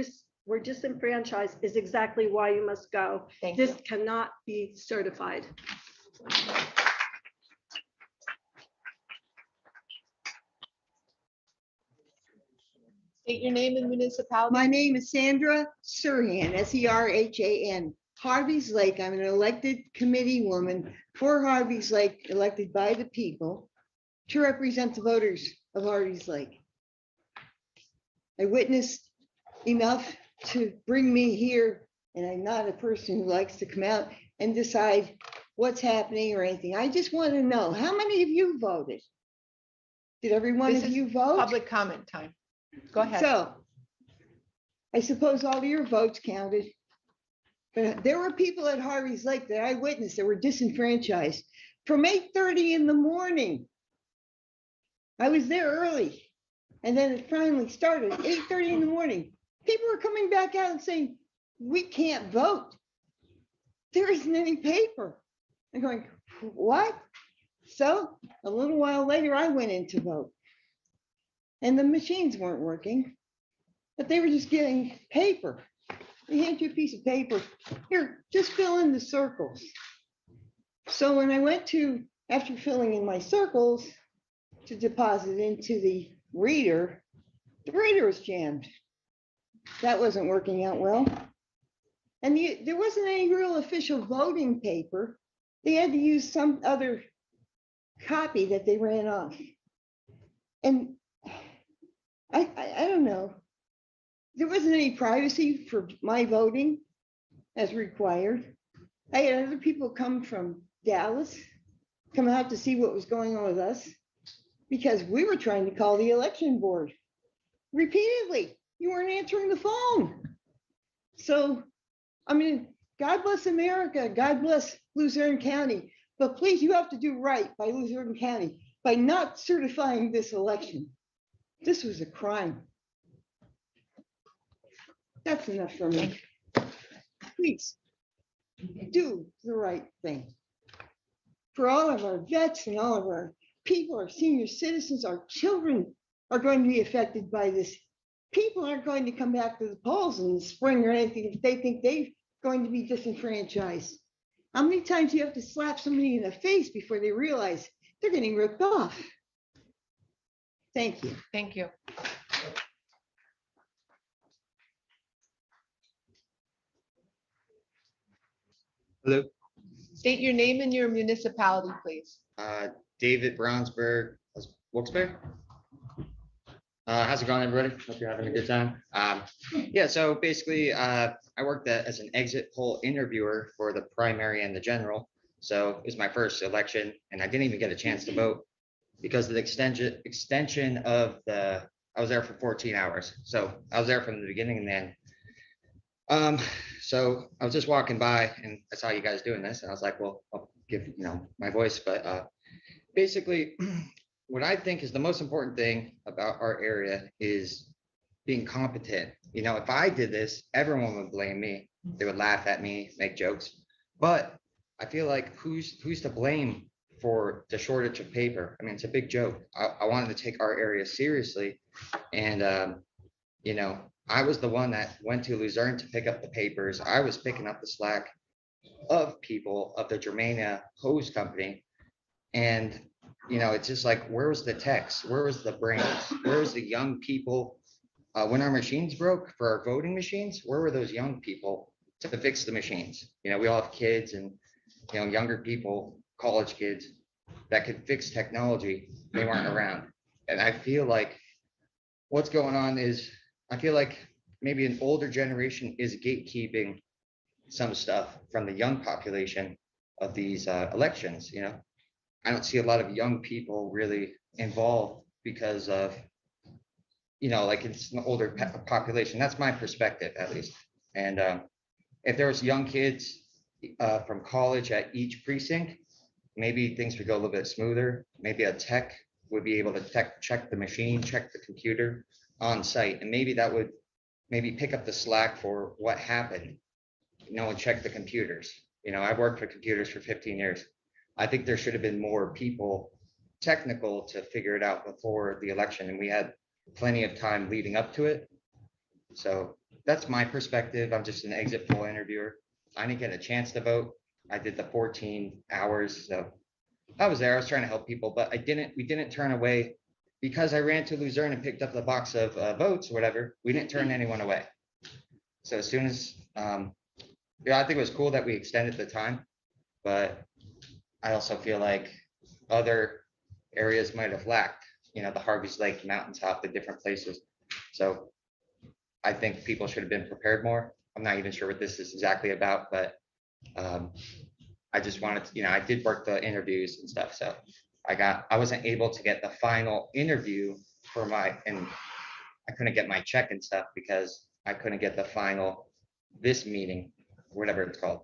were disenfranchised is exactly why you must go. This cannot be certified. State your name and municipality. My name is Sandra Serhan, S-E-R-H-A-N. Harvey's Lake, I'm an elected committee woman for Harvey's Lake, elected by the people to represent the voters of Harvey's Lake. I witnessed enough to bring me here, and I'm not a person who likes to come out and decide what's happening or anything. I just want to know, how many of you voted? Did every one of you vote? Public comment time. Go ahead. So I suppose all of your votes counted. But there were people at Harvey's Lake that I witnessed that were disenfranchised from 8:30 in the morning. I was there early, and then it finally started 8:30 in the morning. People were coming back out and saying, we can't vote. There isn't any paper. I'm going, what? So a little while later, I went in to vote. And the machines weren't working, but they were just getting paper. They hand you a piece of paper. Here, just fill in the circles. So when I went to, after filling in my circles, to deposit into the reader was jammed. That wasn't working out well. And there wasn't any real official voting paper. They had to use some other copy that they ran off. And I don't know. There wasn't any privacy for my voting as required. I had other people come from Dallas, come out to see what was going on with us, because we were trying to call the election board repeatedly. You weren't answering the phone. So, I mean, God bless America, God bless Luzerne County, but please, you have to do right by Luzerne County by not certifying this election. This was a crime. That's enough for me. Please do the right thing. For all of our vets and all of our people, our senior citizens, our children are going to be affected by this. People aren't going to come back to the polls in the spring or anything if they think they're going to be disenfranchised. How many times do you have to slap somebody in the face before they realize they're getting ripped off? Thank you. Thank you. Hello. State your name and your municipality, please. David Brownsburg, Wilkes-Barre. How's it going, everybody? Hope you're having a good time. Yeah, so basically, I worked as an exit poll interviewer for the primary and the general. So it was my first election, and I didn't even get a chance to vote because of the extension of I was there for 14 hours. So I was there from the beginning and then. So I was just walking by and I saw you guys doing this, and I was like, well, I'll give my voice, but basically. What I think is the most important thing about our area is being competent. If I did this, everyone would blame me. They would laugh at me, make jokes. But I feel like who's to blame for the shortage of paper? I mean, it's a big joke. I wanted to take our area seriously. And, I was the one that went to Luzerne to pick up the papers. I was picking up the slack of people of the Germania hose company. And it's just like, where was the techs? Where was the brains? Where was the young people? When our machines broke for our voting machines, where were those young people to fix the machines? We all have kids and, younger people, college kids that could fix technology. They weren't around. And I feel like what's going on is, I feel like maybe an older generation is gatekeeping some stuff from the young population of these elections, I don't see a lot of young people really involved because of, like it's an older population. That's my perspective, at least. And if there was young kids from college at each precinct, maybe things would go a little bit smoother. Maybe a tech would be able to check the machine, check the computer on site. And maybe that would pick up the slack for what happened. No one checked the computers. I've worked for computers for 15 years. I think there should have been more people technical to figure it out before the election, and we had plenty of time leading up to it. So that's my perspective. I'm just an exit poll interviewer. I didn't get a chance to vote. I did the 14 hours. So I was there. I was trying to help people, but we didn't turn away because I ran to Luzerne and picked up the box of votes or whatever. We didn't turn anyone away. So as soon as, I think it was cool that we extended the time, but I also feel like other areas might have lacked, the Harvey's Lake, Mountaintop, the different places. So I think people should have been prepared more. I'm not even sure what this is exactly about, but I just wanted to, I did work the interviews and stuff. So I wasn't able to get the final interview and I couldn't get my check and stuff because I couldn't get the final, this meeting, whatever it's called.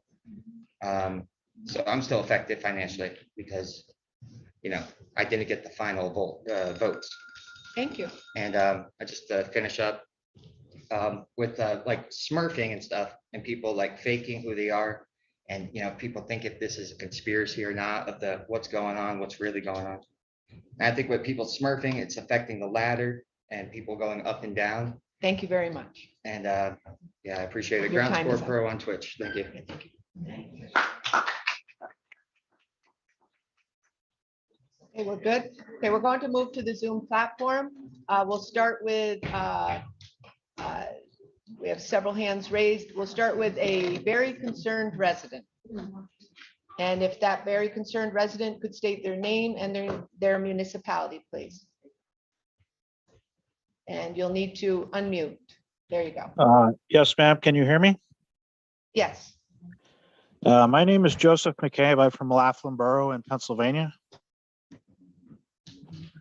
So I'm still affected financially because, I didn't get the final votes. Thank you. And I just finish up with like smurfing and stuff and people like faking who they are. And, people think if this is a conspiracy or not of what's going on, what's really going on. And I think with people smurfing, it's affecting the ladder and people going up and down. Thank you very much. And I appreciate it. Your Ground time Sport is up. Pro on Twitch. Thank you. Okay, we're good. Okay, we're going to move to the Zoom platform. We'll start with, we have several hands raised. We'll start with a very concerned resident. And if that very concerned resident could state their name and their municipality, please. And you'll need to unmute. There you go. Yes, ma'am. Can you hear me? Yes. My name is Joseph McCabe. I'm from Laughlin Borough in Pennsylvania.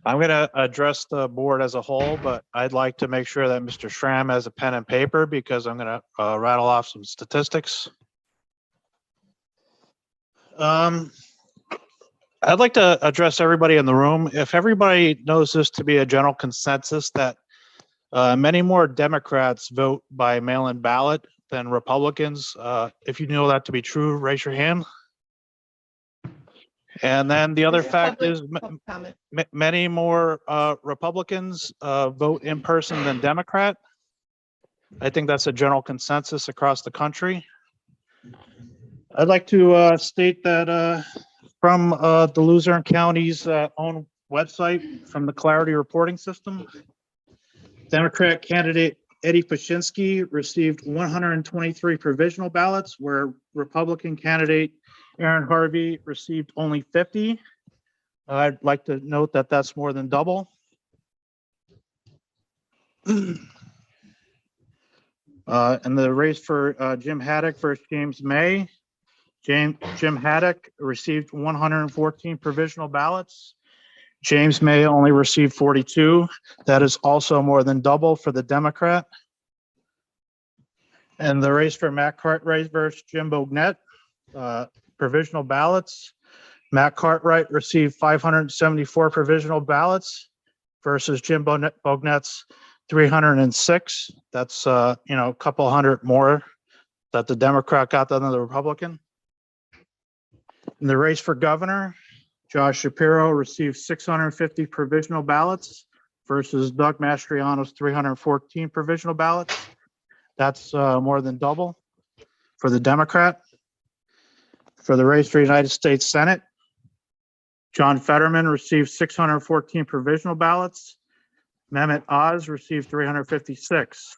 I'm going to address the board as a whole, but I'd like to make sure that Mr. Schramm has a pen and paper because I'm going to rattle off some statistics. I'd like to address everybody in the room. If everybody knows this to be a general consensus that many more Democrats vote by mail-in ballot than Republicans, if you know that to be true, raise your hand. And then the other fact is many more Republicans vote in person than Democrat. I think that's a general consensus across the country. I'd like to state that from the Luzerne County's own website, from the Clarity Reporting System, Democrat candidate Eddie Pashinsky received 123 provisional ballots, where Republican candidate Aaron Harvey received only 50. I'd like to note that that's more than double. And the race for Jim Haddock versus James May. Jim Haddock received 114 provisional ballots. James May only received 42. That is also more than double for the Democrat. And the race for Matt Cartwright versus Jim Bognett, provisional ballots. Matt Cartwright received 574 provisional ballots versus Jim Bognett's 306. That's a couple hundred more that the Democrat got than the Republican. In the race for governor, Josh Shapiro received 650 provisional ballots versus Doug Mastriano's 314 provisional ballots. That's more than double for the Democrat. For the race for United States Senate, John Fetterman received 614 provisional ballots. Mehmet Oz received 356.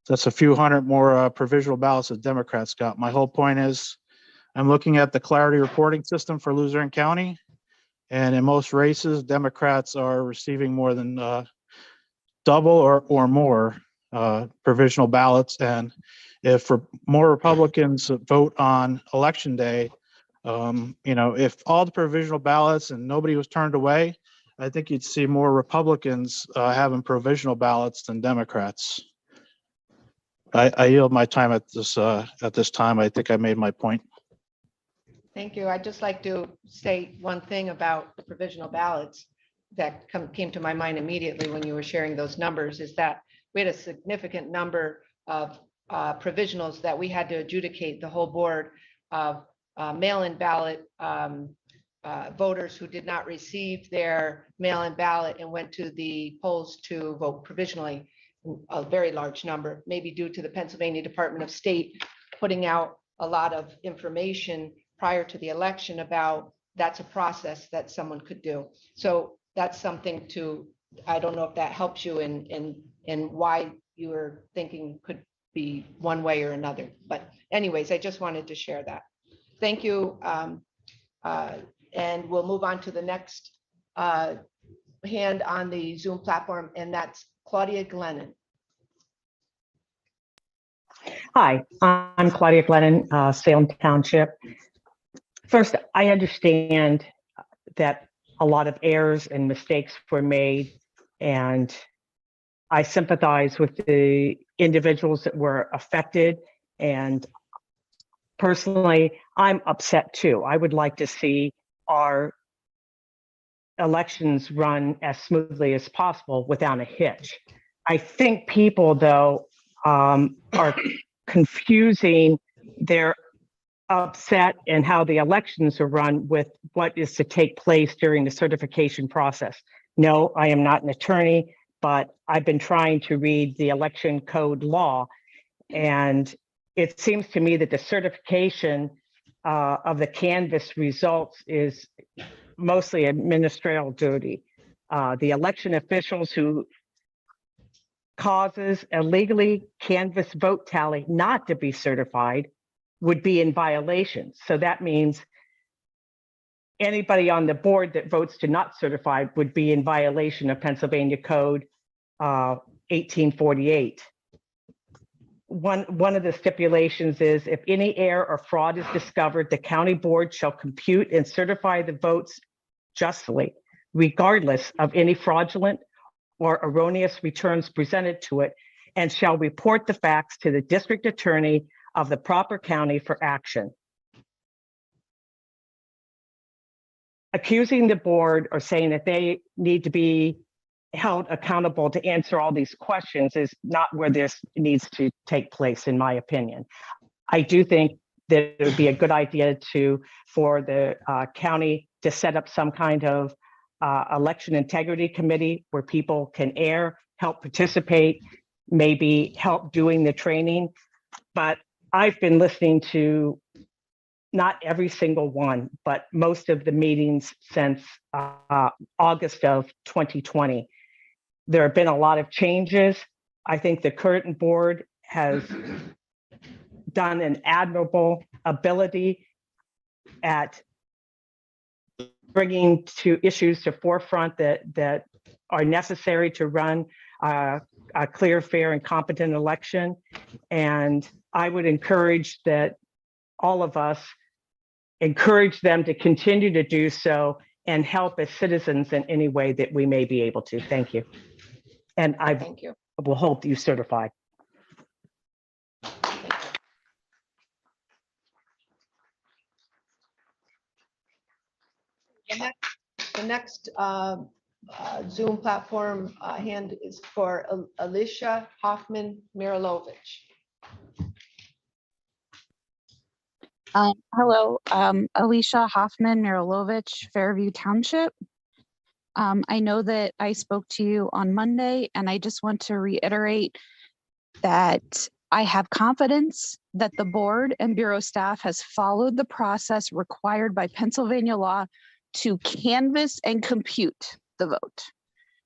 That's a few hundred more provisional ballots that Democrats got. My whole point is I'm looking at the clarity reporting system for Luzerne County. And in most races, Democrats are receiving more than double or more provisional ballots. And if more Republicans vote on election day, if all the provisional ballots and nobody was turned away, I think you'd see more Republicans having provisional ballots than Democrats. I yield my time at this time. I think I made my point. Thank you. I'd just like to say one thing about the provisional ballots that came to my mind immediately when you were sharing those numbers, is that we had a significant number of provisionals that we had to adjudicate, the whole board of mail-in ballot voters who did not receive their mail-in ballot and went to the polls to vote provisionally. A very large number, maybe due to the Pennsylvania Department of State putting out a lot of information prior to the election about that's a process that someone could do. So that's something to, I don't know if that helps you in why you were thinking could be one way or another. But anyways, I just wanted to share that. Thank you. And we'll move on to the next hand on the Zoom platform, and that's Claudia Glennon. Hi, I'm Claudia Glennon, Salem Township. First, I understand that a lot of errors and mistakes were made, and I sympathize with the individuals that were affected. And personally, I'm upset too. I would like to see our elections run as smoothly as possible without a hitch. I think people, though, are confusing their upset and how the elections are run with what is to take place during the certification process. No, I am not an attorney, but I've been trying to read the election code law, and it seems to me that the certification of the canvass results is mostly a ministerial duty. The election officials who causes a legally canvass vote tally not to be certified would be in violation. So that means anybody on the board that votes to not certify would be in violation of Pennsylvania Code 1848. One of the stipulations is if any error or fraud is discovered, the county board shall compute and certify the votes justly, regardless of any fraudulent or erroneous returns presented to it, and shall report the facts to the district attorney of the proper county for action. Accusing the board or saying that they need to be held accountable to answer all these questions is not where this needs to take place, in my opinion. I do think that it would be a good idea for the county to set up some kind of election integrity committee where people can help participate, maybe help doing the training. But I've been listening to not every single one, but most of the meetings since August of 2020. There have been a lot of changes. I think the current board has done an admirable ability at bringing to issues to forefront that are necessary to run a clear, fair, and competent election. And I would encourage that all of us encourage them to continue to do so and help as citizens in any way that we may be able to. Thank you. And I Thank you. will hope you certify. The next Zoom platform hand is for Alicia Hoffman Mirilovich. Hello, Alicia Hoffman Mirilovich, Fairview Township. I know that I spoke to you on Monday, and I just want to reiterate that I have confidence that the board and bureau staff has followed the process required by Pennsylvania law to canvass and compute the vote.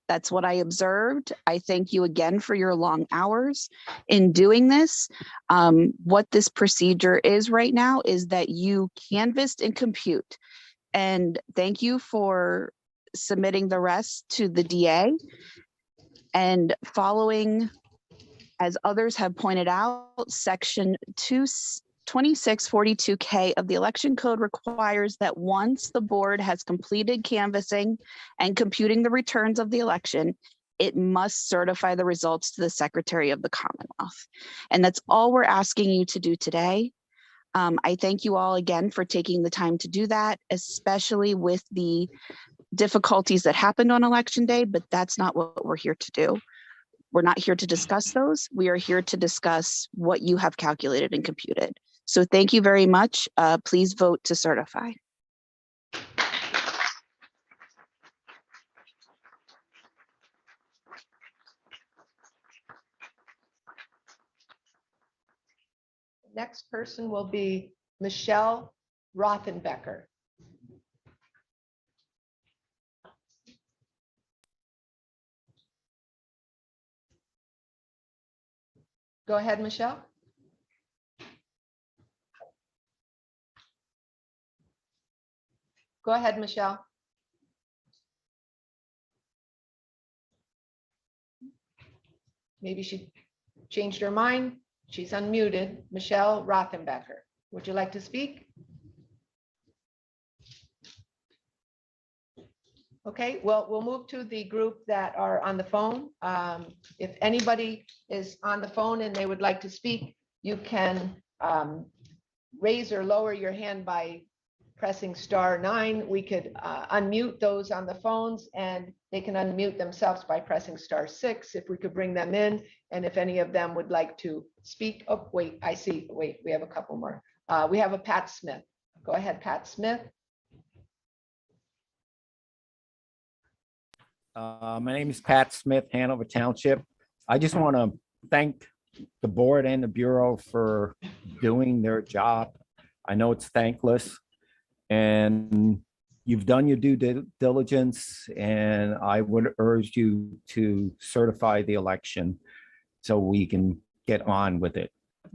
That's what I observed. I thank you again for your long hours in doing this. What this procedure is right now is that you canvassed and compute. And thank you for submitting the rest to the DA. And following, as others have pointed out, section 2642K of the election code requires that once the board has completed canvassing and computing the returns of the election, it must certify the results to the Secretary of the Commonwealth. And that's all we're asking you to do today. I thank you all again for taking the time to do that, especially with the difficulties that happened on election day, but that's not what we're here to do. We're not here to discuss those. We are here to discuss what you have calculated and computed. So thank you very much. Please vote to certify. Next person will be Michelle Rothenbecker. Go ahead, Michelle. Go ahead, Michelle. Maybe she changed her mind. She's unmuted. Michelle Rothenbecker, would you like to speak? Okay, well, we'll move to the group that are on the phone. If anybody is on the phone and they would like to speak, you can raise or lower your hand by pressing *9. We could unmute those on the phones, and they can unmute themselves by pressing *6 if we could bring them in. And if any of them would like to speak, oh, wait, I see, wait, we have a couple more. We have a Pat Smith. Go ahead, Pat Smith. My name is Pat Smith, Hanover Township. I just want to thank the board and the Bureau for doing their job. I know it's thankless, and you've done your due diligence, and I would urge you to certify the election so we can get on with it.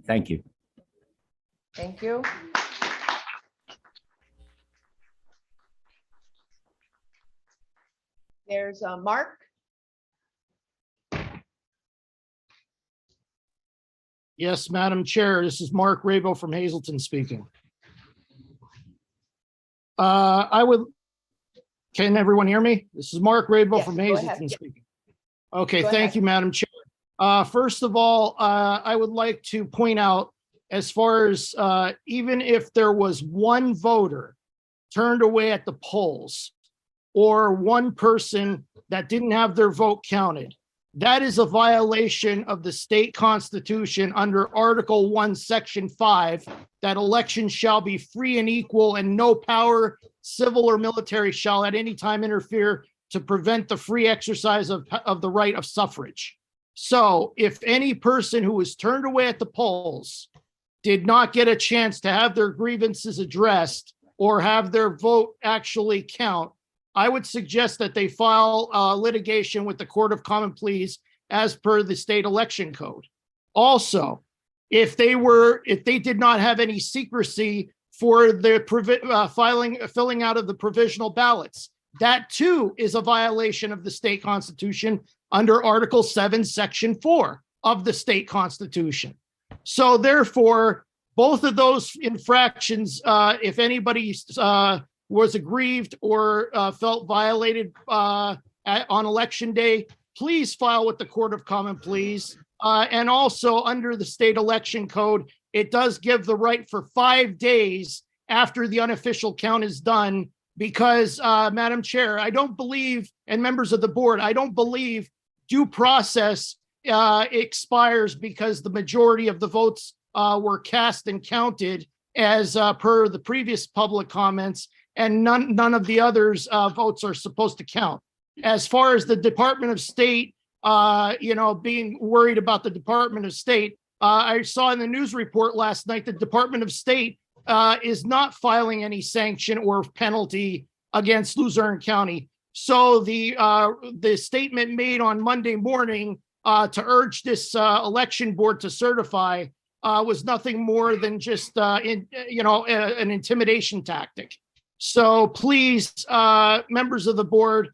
Thank you. Thank you. There's Mark. Yes, Madam Chair, this is Mark Rabo from Hazleton speaking. Can everyone hear me? This is Mark Rabo Yes, from go ahead. Hazleton speaking. Okay, Go thank ahead. you, Madam Chair. First of all, I would like to point out, as far as even if there was one voter turned away at the polls or one person that didn't have their vote counted, that is a violation of the state constitution under Article 1, Section 5, that elections shall be free and equal, and no power, civil or military, shall at any time interfere to prevent the free exercise of the right of suffrage. So if any person who was turned away at the polls did not get a chance to have their grievances addressed or have their vote actually count, I would suggest that they file litigation with the Court of Common Pleas as per the state election code. Also, if they did not have any secrecy for the filling out of the provisional ballots. That too is a violation of the state constitution under Article 7, Section 4 of the state constitution. So therefore, both of those infractions, if anybody was aggrieved or felt violated on election day, please file with the Court of Common Pleas. And also under the state election code, it does give the right for 5 days after the unofficial count is done, because Madam Chair, I don't believe, and members of the board, I don't believe due process expires because the majority of the votes were cast and counted as per the previous public comments, and none of the others votes are supposed to count. As far as the Department of State, being worried about the Department of State, I saw in the news report last night, the Department of State is not filing any sanction or penalty against Luzerne County. So the statement made on Monday morning to urge this election board to certify was nothing more than just an intimidation tactic. So please, members of the board,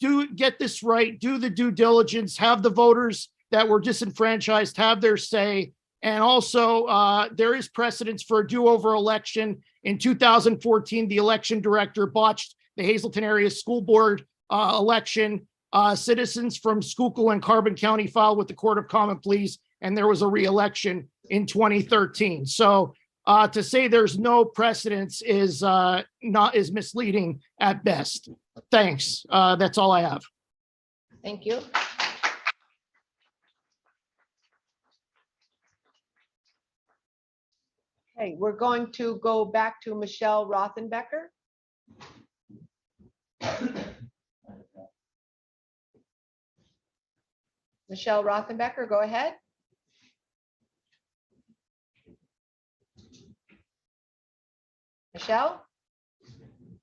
do get this right, do the due diligence, have the voters that were disenfranchised have their say. And also, there is precedence for a do-over election. In 2014, the election director botched the Hazleton Area School Board election. Citizens from Schuylkill and Carbon County filed with the Court of Common Pleas, and there was a re-election in 2013. So to say there's no precedence is misleading at best. Thanks. That's all I have. Thank you. Okay, we're going to go back to Michelle Rothenbecker. Michelle Rothenbecker, go ahead. Michelle,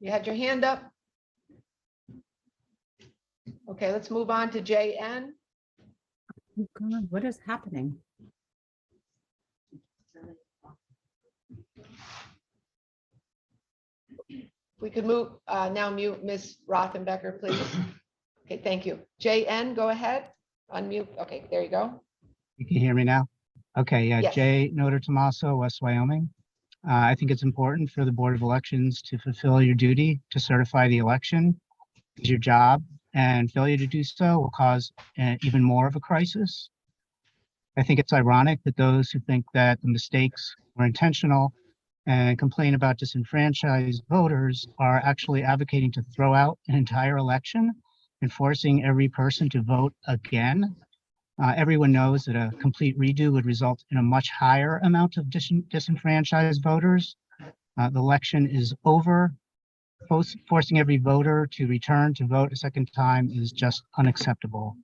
you had your hand up. Okay, let's move on to JN. Oh God, what is happening? We could move, now mute Ms. Rothenbecker, please. Okay, thank you. JN, go ahead. Unmute. Okay, there you go. You can hear me now? Okay, yeah, Yes. Jay Notar Tomaso, West Wyoming. I think it's important for the Board of Elections to fulfill your duty to certify the election. It's your job, and failure to do so will cause even more of a crisis. I think it's ironic that those who think that the mistakes were intentional and complain about disenfranchised voters are actually advocating to throw out an entire election and forcing every person to vote again. Everyone knows that a complete redo would result in a much higher amount of disenfranchised voters. The election is over. Forcing every voter to return to vote a second time is just unacceptable.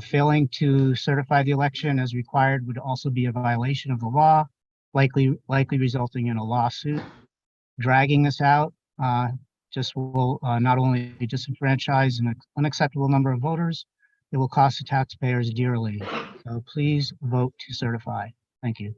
Failing to certify the election as required would also be a violation of the law, likely resulting in a lawsuit. Dragging this out just will not only disenfranchise an unacceptable number of voters, it will cost the taxpayers dearly. So please vote to certify. Thank you.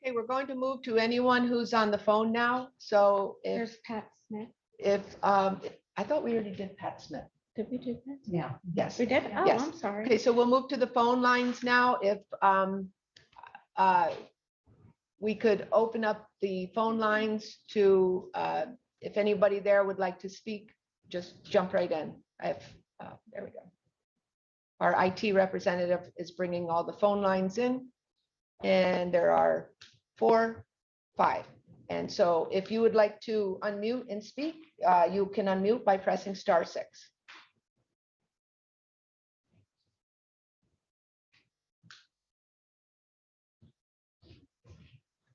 Okay, we're going to move to anyone who's on the phone now. So There's Pat Smith. I thought we already did Pat Smith. Did we do that? Yeah. Yes. We did? Oh, Yes. I'm sorry. Okay, so we'll move to the phone lines now. If we could open up the phone lines to, if anybody there would like to speak, just jump right in. There we go. Our IT representative is bringing all the phone lines in, and there are 4, 5. And so if you would like to unmute and speak, you can unmute by pressing *6.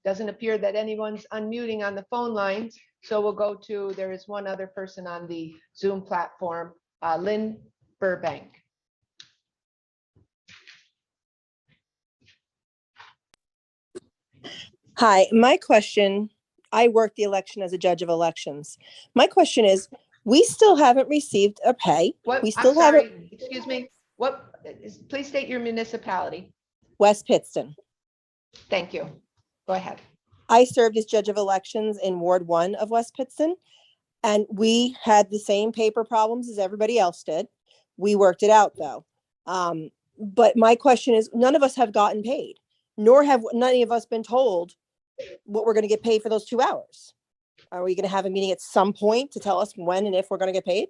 Doesn't appear that anyone's unmuting on the phone lines. So we'll go to, there is one other person on the Zoom platform, Lynn Burbank. Hi, my question, I work the election as a judge of elections. My question is, We still haven't received a pay. What, We I'm still haven't, sorry, excuse me, please state your municipality. West Pittston. Thank you. Go ahead. I served as judge of elections in Ward 1 of West Pittston, and we had the same paper problems as everybody else did. We worked it out though. But my question is, none of us have gotten paid, nor have none of us been told what we're going to get paid for those 2 hours. Are we going to have a meeting at some point to tell us when and if we're going to get paid?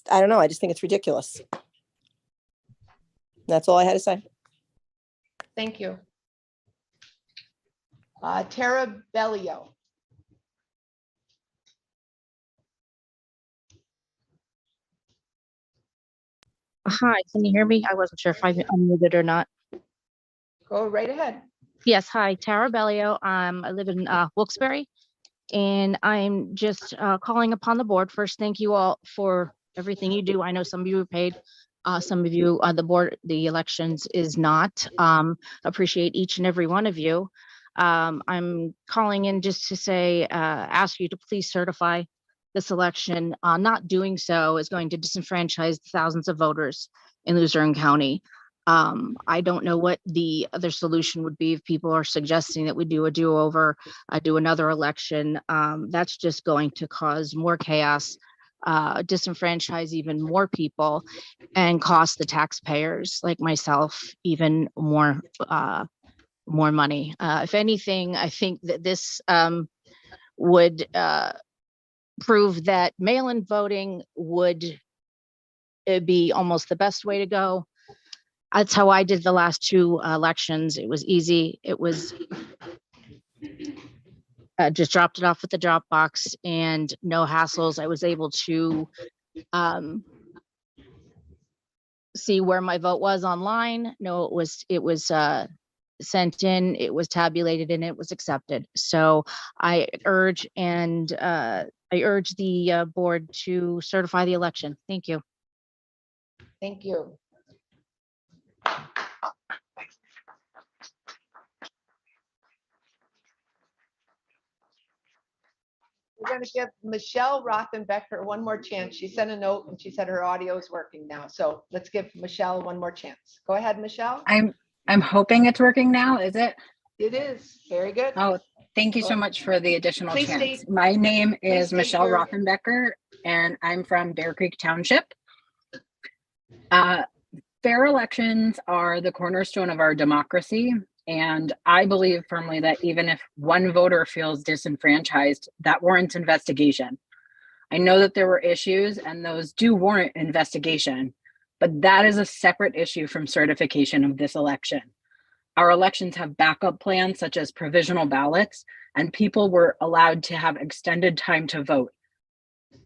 I don't know. I just think it's ridiculous. That's all I had to say. Thank you. Tara Bellio. Hi, can you hear me? I wasn't sure if I unmuted or not. Go right ahead. Yes, hi, Tara Bellio. I live in Wilkes-Barre, and I'm just calling upon the board. First, thank you all for everything you do. I know some of you are paid. Some of you, the board, the elections is not. Appreciate each and every one of you. I'm calling in just to say, ask you to please certify this election. Not doing so is going to disenfranchise thousands of voters in Luzerne County. I don't know what the other solution would be if people are suggesting that we do a do-over, do another election. That's just going to cause more chaos, disenfranchise even more people, and cost the taxpayers like myself even more money. If anything, I think that this would prove that mail-in voting would be almost the best way to go. That's how I did the last 2 elections. It was easy. It was just dropped it off at the drop box and no hassles. I was able to see where my vote was online. No, it was sent in, it was tabulated, and it was accepted. So I urge the board to certify the election. Thank you. Thank you. We're going to give Michelle Rothenbecker one more chance. She sent a note and she said her audio is working now. So let's give Michelle one more chance. Go ahead, Michelle. I'm hoping it's working now. Is it? It is. Very good. Oh, thank you so much for the additional Please chance. state- My name please is state Michelle your- Rothenbecker, and I'm from Bear Creek Township. Fair elections are the cornerstone of our democracy, and I believe firmly that even if one voter feels disenfranchised, that warrants investigation. I know that there were issues, and those do warrant investigation, but that is a separate issue from certification of this election. Our elections have backup plans such as provisional ballots, and people were allowed to have extended time to vote.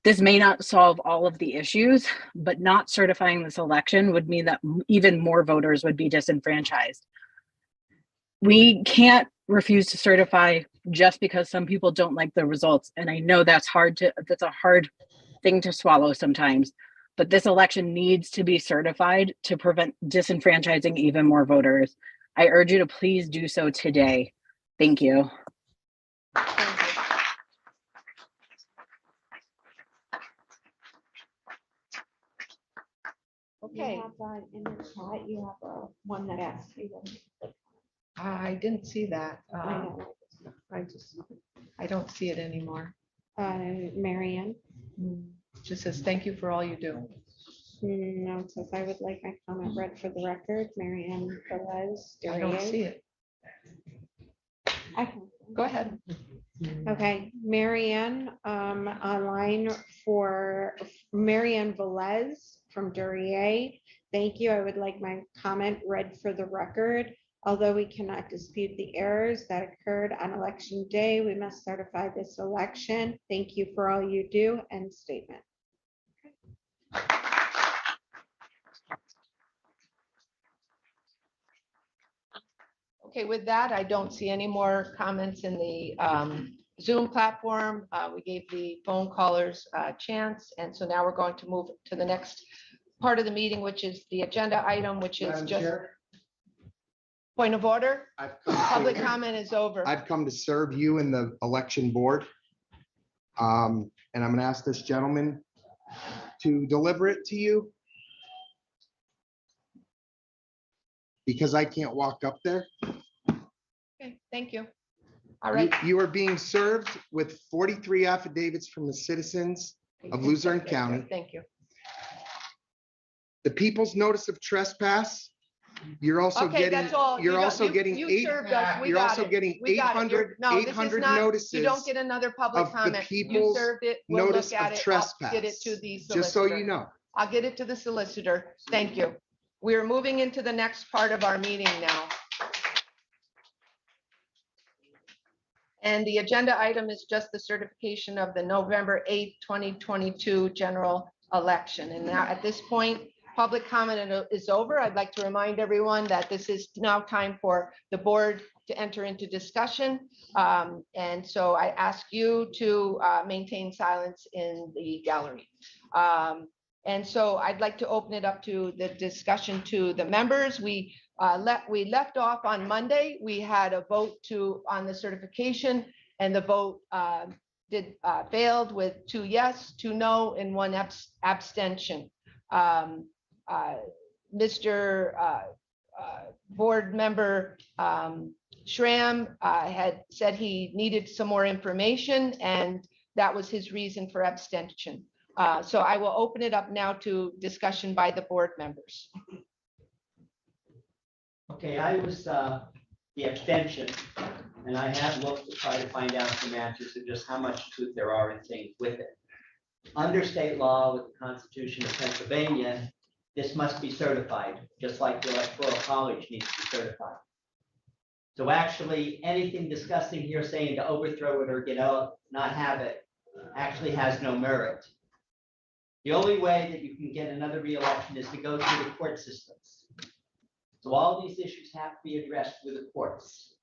This may not solve all of the issues, but not certifying this election would mean that even more voters would be disenfranchised. We can't refuse to certify just because some people don't like the results. And I know that's a hard thing to swallow sometimes, but this election needs to be certified to prevent disenfranchising even more voters. I urge you to please do so today. Thank you. Okay. You have in the chat, you have one that asks you. I didn't see that. I know. I don't see it anymore. Marianne. Just says, thank you for all you do. No, it says I would like my comment read for the record. Marianne Velez. I don't see it. I can. Go ahead. Okay, Marianne, online for Marianne Velez from Duryea. Thank you. I would like my comment read for the record. Although we cannot dispute the errors that occurred on election day, we must certify this election. Thank you for all you do. End statement. Okay, with that, I don't see any more comments in the Zoom platform. We gave the phone callers a chance, and so now we're going to move to the next part of the meeting, which is the agenda item, which is Madam just Chair, point of order. I've come Public comment is over. I've come to serve you in the election board. And I'm going to ask this gentleman to deliver it to you because I can't walk up there. Okay, thank you. All right. You are being served with 43 affidavits from the citizens of Luzerne County. Thank you. The people's notice of trespass. You're also Okay, getting, that's all. you're You also you- getting you served us. We you're got also it. getting We got it. 800 No, this is 800 not- notices You don't get another public of the comment. You people's served it. We'll look notice at of it. I'll get it trespass. to the solicitor. Just so you know. I'll get it to the solicitor. Thank you. We're moving into the next part of our meeting now. And the agenda item is just the certification of the November 8th, 2022 general election. And now at this point, public comment is over. I'd like to remind everyone that this is now time for the board to enter into discussion. And so I ask you to maintain silence in the gallery. And so I'd like to open it up to the discussion to the members. We left off on Monday. We had a vote on the certification, and the vote failed with 2 yes, 2 no, and 1 abstention. Mr. Board Member Schramm had said he needed some more information, and that was his reason for abstention. So I will open it up now to discussion by the board members. Okay, I was the abstention, and I have looked to try to find out some answers to just how much truth there are in things with it. Under state law with the Constitution of Pennsylvania, this must be certified, just like the Electoral College needs to be certified. So actually, anything discussing here saying to overthrow it or not have it actually has no merit. The only way that you can get another re-election is to go through the court systems. So all these issues have to be addressed with the courts.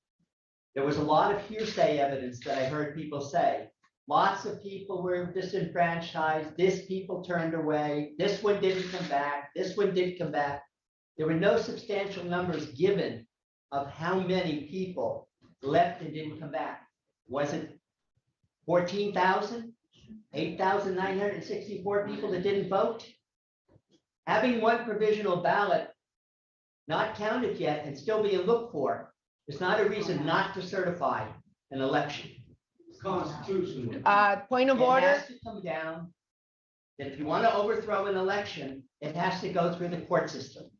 There was a lot of hearsay evidence that I heard people say. Lots of people were disenfranchised. This people turned away. This one didn't come back. This one did come back. There were no substantial numbers given of how many people left and didn't come back. Was it 14,000? 8,964 people that didn't vote? Having one provisional ballot not counted yet and still being looked for is not a reason not to certify an election. It's constitutional. Point of It order. has to come down that if you want to overthrow an election, it has to go through the court system.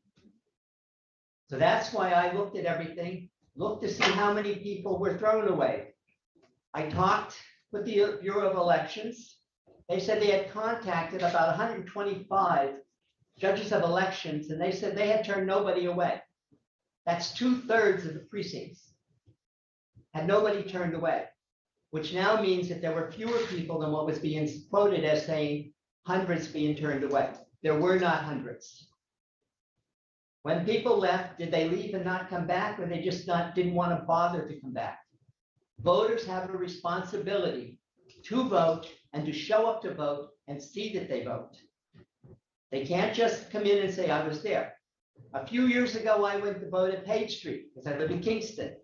So that's why I looked at everything, looked to see how many people were thrown away. I talked with the Bureau of Elections. They said they had contacted about 125 judges of elections, and they said they had turned nobody away. That's 2/3 of the precincts. Had nobody turned away, which now means that there were fewer people than what was being quoted as saying hundreds being turned away. There were not hundreds. When people left, did they leave and not come back, or they just didn't want to bother to come back? Voters have a responsibility to vote and to show up to vote and see that they vote. They can't just come in and say, I was there. A few years ago, I went to vote at Page Street because I live in Kingston.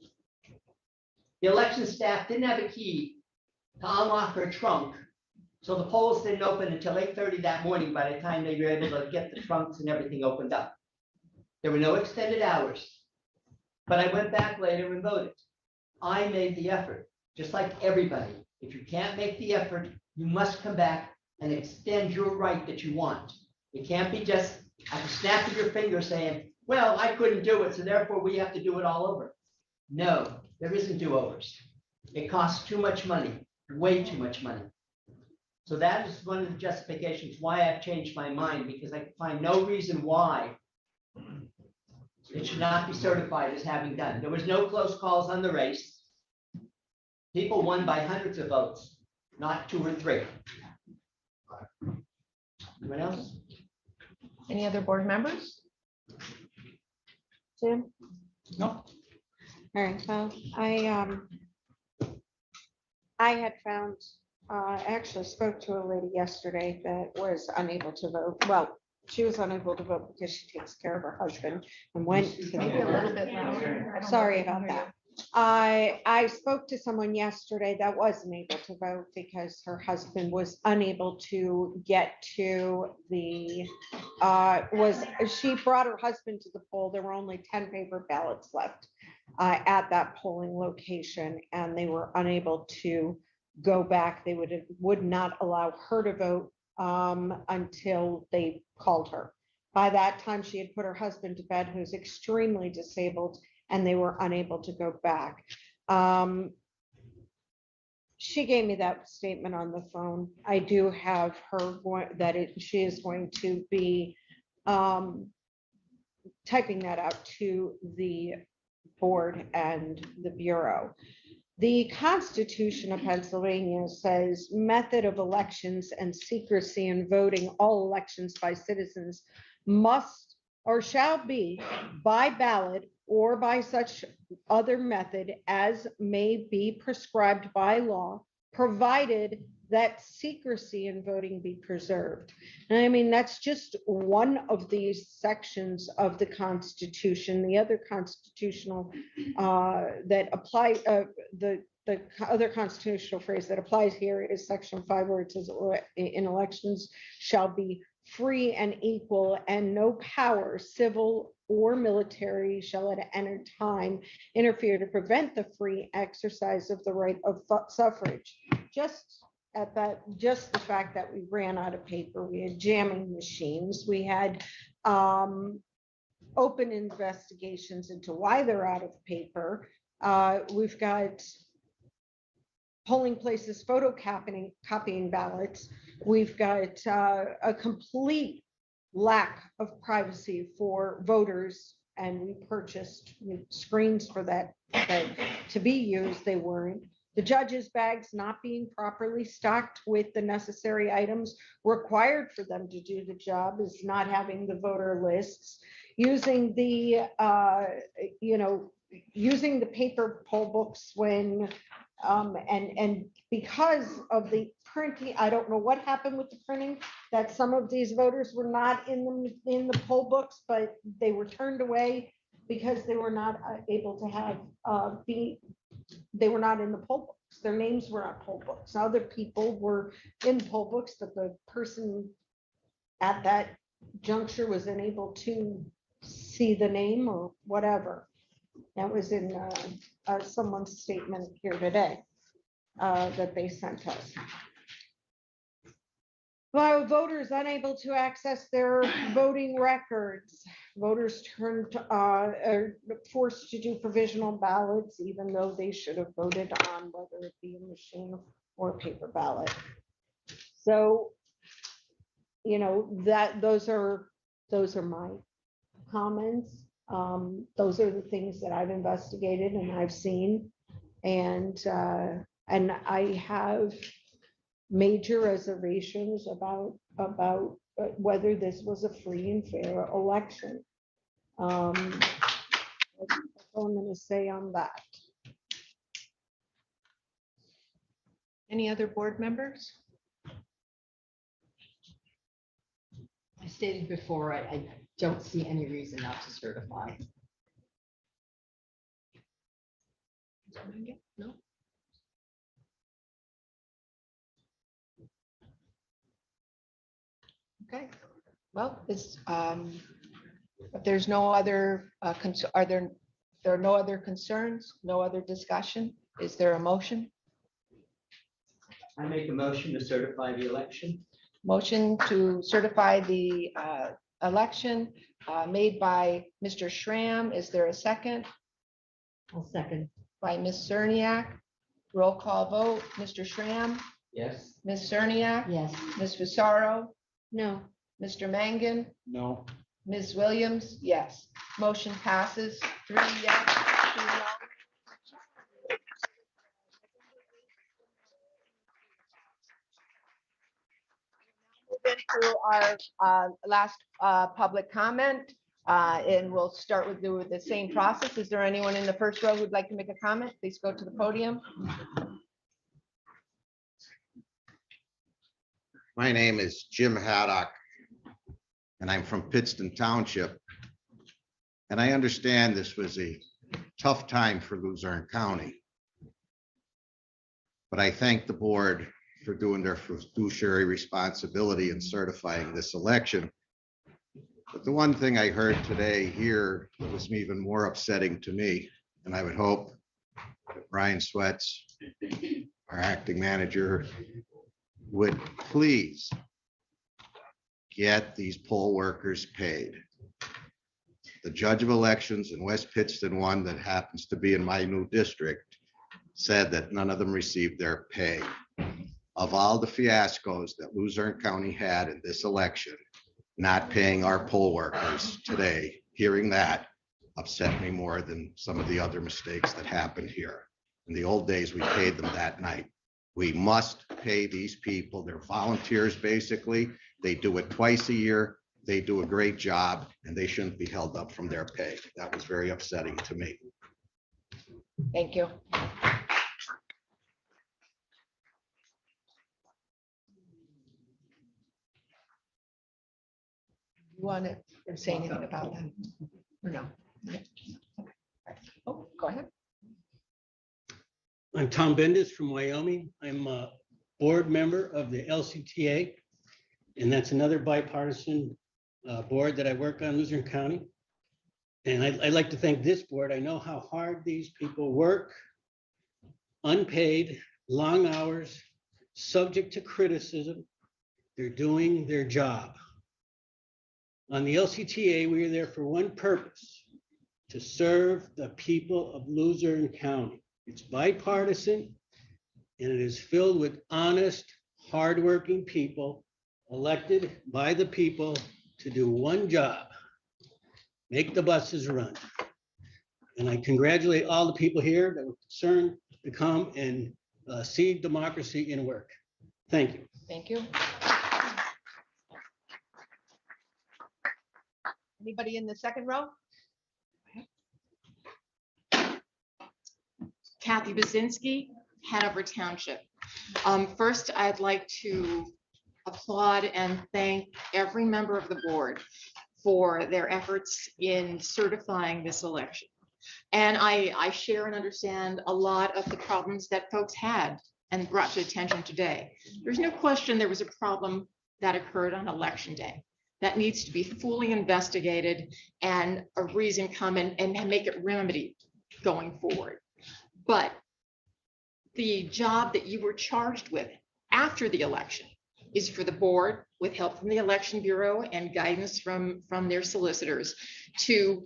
The election staff didn't have a key to unlock her trunk, so the polls didn't open until 8:30 that morning by the time they were able to get the trunks and everything opened up. There were no extended hours, but I went back later and voted. I made the effort, just like everybody. If you can't make the effort, you must come back and extend your right that you want. It can't be just at the snap of your finger saying, well, I couldn't do it, so therefore we have to do it all over. No, there isn't do-overs. It costs too much money, way too much money. So that is one of the justifications why I've changed my mind, because I find no reason why it should not be certified as having done. There was no close calls on the race. People won by hundreds of votes, not 2 or 3. Anyone else? Any other board members? Jim? No. All right, well, I had found, I actually spoke to a lady yesterday that was unable to vote. Well, she was unable to vote because she takes care of her husband and went to Maybe a little bit louder. Sorry about that. I spoke to someone yesterday that wasn't able to vote because her husband was unable to get to the, she brought her husband to the poll. There were only 10 paper ballots left at that polling location, and they were unable to go back. They would not allow her to vote until they called her. By that time, she had put her husband to bed, who's extremely disabled, and they were unable to go back. She gave me that statement on the phone. I do have her she is going to be typing that out to the board and the Bureau. The Constitution of Pennsylvania says method of elections and secrecy in voting all elections by citizens must or shall be by ballot or by such other method as may be prescribed by law, provided that secrecy in voting be preserved. And I mean, that's just one of these sections of the Constitution. The other constitutional that apply, the other constitutional phrase that applies here is Section 5, where it says in elections shall be free and equal, and no power, civil or military, shall at any time interfere to prevent the free exercise of the right of suffrage. Just the fact that we ran out of paper, we had jamming machines, we had open investigations into why they're out of paper. We've got polling places photocopying ballots. We've got a complete lack of privacy for voters, and we purchased screens for that to be used. They weren't. The judges' bags not being properly stocked with the necessary items required for them to do the job, is not having the voter lists, using the using the paper poll books when and because of the printing, I don't know what happened with the printing, that some of these voters were not in the poll books, but they were turned away because they were not able to have they were not in the poll books. Their names were on poll books. Other people were in poll books, but the person at that juncture was unable to see the name or whatever. That was in someone's statement here today that they sent us. While voters unable to access their voting records, voters are forced to do provisional ballots, even though they should have voted on whether it be a machine or paper ballot. So, those are my comments. Those are the things that I've investigated and I've seen, and I have major reservations about whether this was a free and fair election. That's all I'm going to say on that. Any other board members? I stated before, I don't see any reason not to certify. No. Okay, well, if there's no other, are there are no other concerns, no other discussion? Is there a motion? I make a motion to certify the election. Motion to certify the election made by Mr. Schramm. Is there a second? I'll second. By Ms. Cerniak. Roll call vote. Mr. Schramm? Yes. Ms. Cerniak? Yes. Ms. Fusaro? No. Mr. Mangan? No. Ms. Williams? Yes. Motion passes 3 yes. 2 no. To our last public comment, and we'll start with the same process. Is there anyone in the first row who'd like to make a comment? Please go to the podium. My name is Jim Haddock, and I'm from Pittston Township. And I understand this was a tough time for Luzerne County. But I thank the board for doing their fiduciary responsibility in certifying this election. But the one thing I heard today here was even more upsetting to me, and I would hope that Brian Sweats, our acting manager, would please get these poll workers paid. The judge of elections in West Pittston, one that happens to be in my new district, said that none of them received their pay. Of all the fiascos that Luzerne County had in this election, not paying our poll workers today, hearing that upset me more than some of the other mistakes that happened here. In the old days, we paid them that night. We must pay these people. They're volunteers, basically. They do it twice a year. They do a great job, and they shouldn't be held up from their pay. That was very upsetting to me. Thank you. You want to say anything about that? Or no? Oh, go ahead. I'm Tom Bendis from Wyoming. I'm a board member of the LCTA, and that's another bipartisan board that I work on, Luzerne County. And I'd like to thank this board. I know how hard these people work, unpaid, long hours, subject to criticism. They're doing their job. On the LCTA, we are there for one purpose: to serve the people of Luzerne County. It's bipartisan, and it is filled with honest, hardworking people elected by the people to do one job: make the buses run. And I congratulate all the people here that were concerned to come and see democracy in work. Thank you. Thank you. Anybody in the second row? Kathy Basinski, Hanover Township. First, I'd like to applaud and thank every member of the board for their efforts in certifying this election. And I share and understand a lot of the problems that folks had and brought to attention today. There's no question there was a problem that occurred on election day that needs to be fully investigated and a reason come and make it remedied going forward. But the job that you were charged with after the election is for the board, with help from the Election Bureau and guidance from their solicitors, to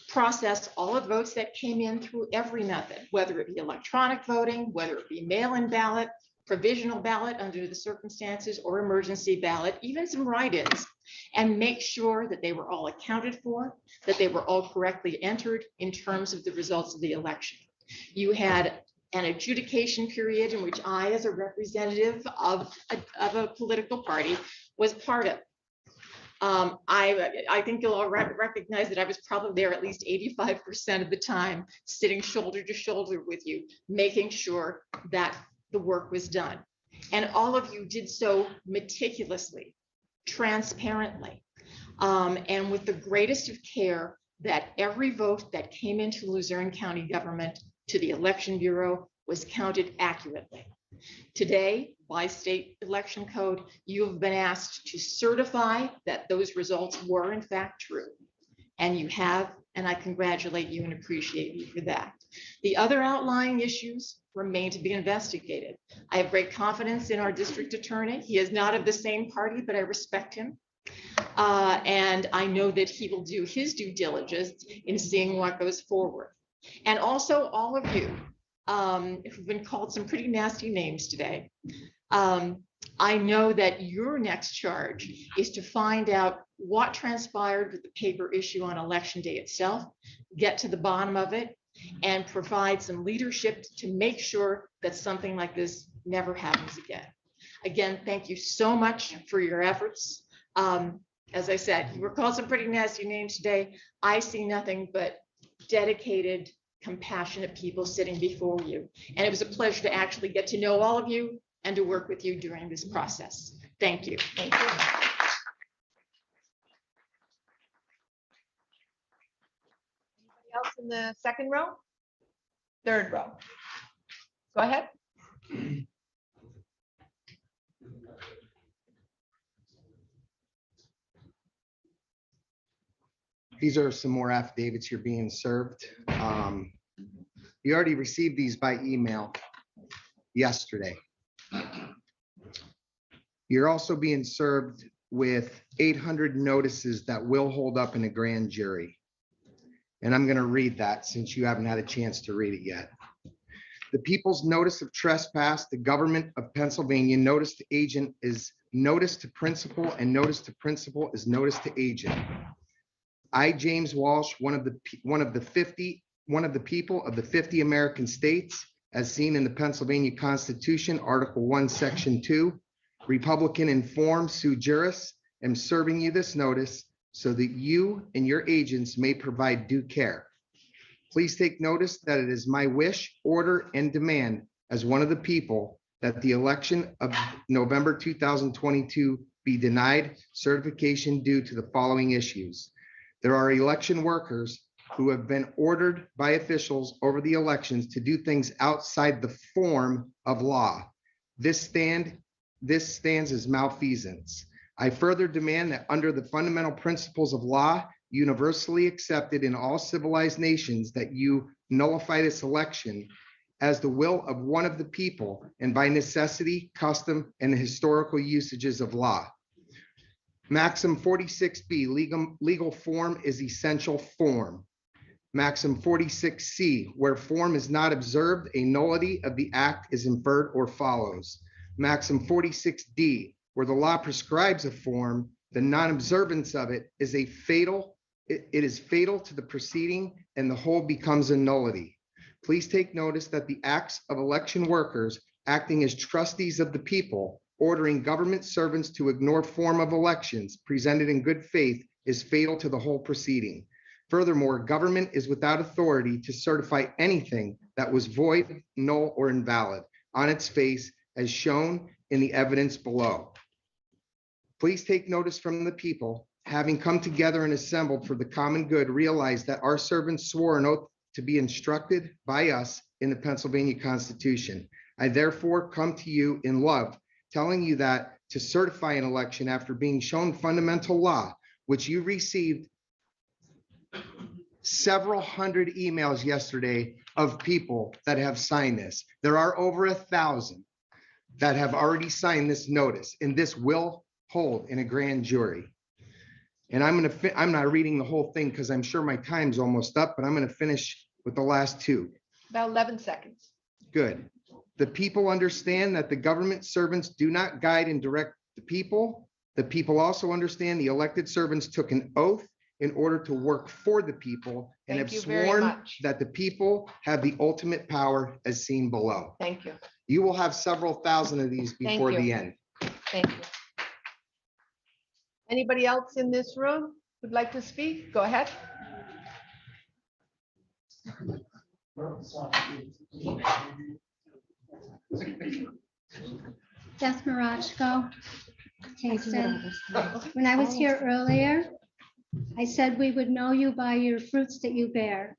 process all of the votes that came in through every method, whether it be electronic voting, whether it be mail-in ballot, provisional ballot under the circumstances, or emergency ballot, even some write-ins, and make sure that they were all accounted for, that they were all correctly entered in terms of the results of the election. You had an adjudication period in which I, as a representative of a political party, was part of. I think you'll all recognize that I was probably there at least 85% of the time, sitting shoulder to shoulder with you, making sure that the work was done. And all of you did so meticulously, transparently, and with the greatest of care, that every vote that came into Luzerne County government to the Election Bureau was counted accurately. Today, by state election code, you have been asked to certify that those results were in fact true. And you have, and I congratulate you and appreciate you for that. The other outlying issues remain to be investigated. I have great confidence in our district attorney. He is not of the same party, but I respect him. And I know that he will do his due diligence in seeing what goes forward. And also all of you who've been called some pretty nasty names today. I know that your next charge is to find out what transpired with the paper issue on election day itself, get to the bottom of it, and provide some leadership to make sure that something like this never happens again. Again, thank you so much for your efforts. As I said, you were called some pretty nasty names today. I see nothing but dedicated, compassionate people sitting before you. And it was a pleasure to actually get to know all of you and to work with you during this process. Thank you. Thank you. Anybody else in the second row? third row. Go ahead. These are some more affidavits you're being served. You already received these by email yesterday. You're also being served with 800 notices that will hold up in a grand jury. And I'm going to read that since you haven't had a chance to read it yet. The people's notice of trespass, the government of Pennsylvania notice to agent is notice to principal, and notice to principal is notice to agent. I, James Walsh, one of the people of the 50 American states, as seen in the Pennsylvania Constitution, Article 1, Section 2, Republican in form sui juris, am serving you this notice so that you and your agents may provide due care. Please take notice that it is my wish, order, and demand as one of the people that the election of November 2022 be denied certification due to the following issues. There are election workers who have been ordered by officials over the elections to do things outside the form of law. This stands as malfeasance. I further demand that under the fundamental principles of law, universally accepted in all civilized nations, that you nullify this election as the will of one of the people and by necessity, custom, and the historical usages of law. Maxim 46B, legal form is essential form. Maxim 46C, where form is not observed, a nullity of the act is inferred or follows. Maxim 46D, where the law prescribes a form, the non-observance of it is fatal to the proceeding and the whole becomes a nullity. Please take notice that the acts of election workers acting as trustees of the people, ordering government servants to ignore form of elections presented in good faith is fatal to the whole proceeding. Furthermore, government is without authority to certify anything that was void, null, or invalid on its face as shown in the evidence below. Please take notice from the people, having come together and assembled for the common good, realize that our servants swore an oath to be instructed by us in the Pennsylvania Constitution. I therefore come to you in love, telling you that to certify an election after being shown fundamental law, which you received several hundred emails yesterday of people that have signed this. There are over 1,000 that have already signed this notice, and this will hold in a grand jury. And I'm not reading the whole thing because I'm sure my time's almost up, but I'm going to finish with the last two. About 11 seconds. Good. The people understand that the government servants do not guide and direct the people. The people also understand the elected servants took an oath in order to work for the people and Thank have you very sworn much. that the people have the ultimate power as seen below. Thank you. You will have several thousand of these Thank before you. the end. Thank you. Anybody else in this room would like to speak? Go ahead. Beth Marachko, Kingston. When I was here earlier, I said we would know you by your fruits that you bear.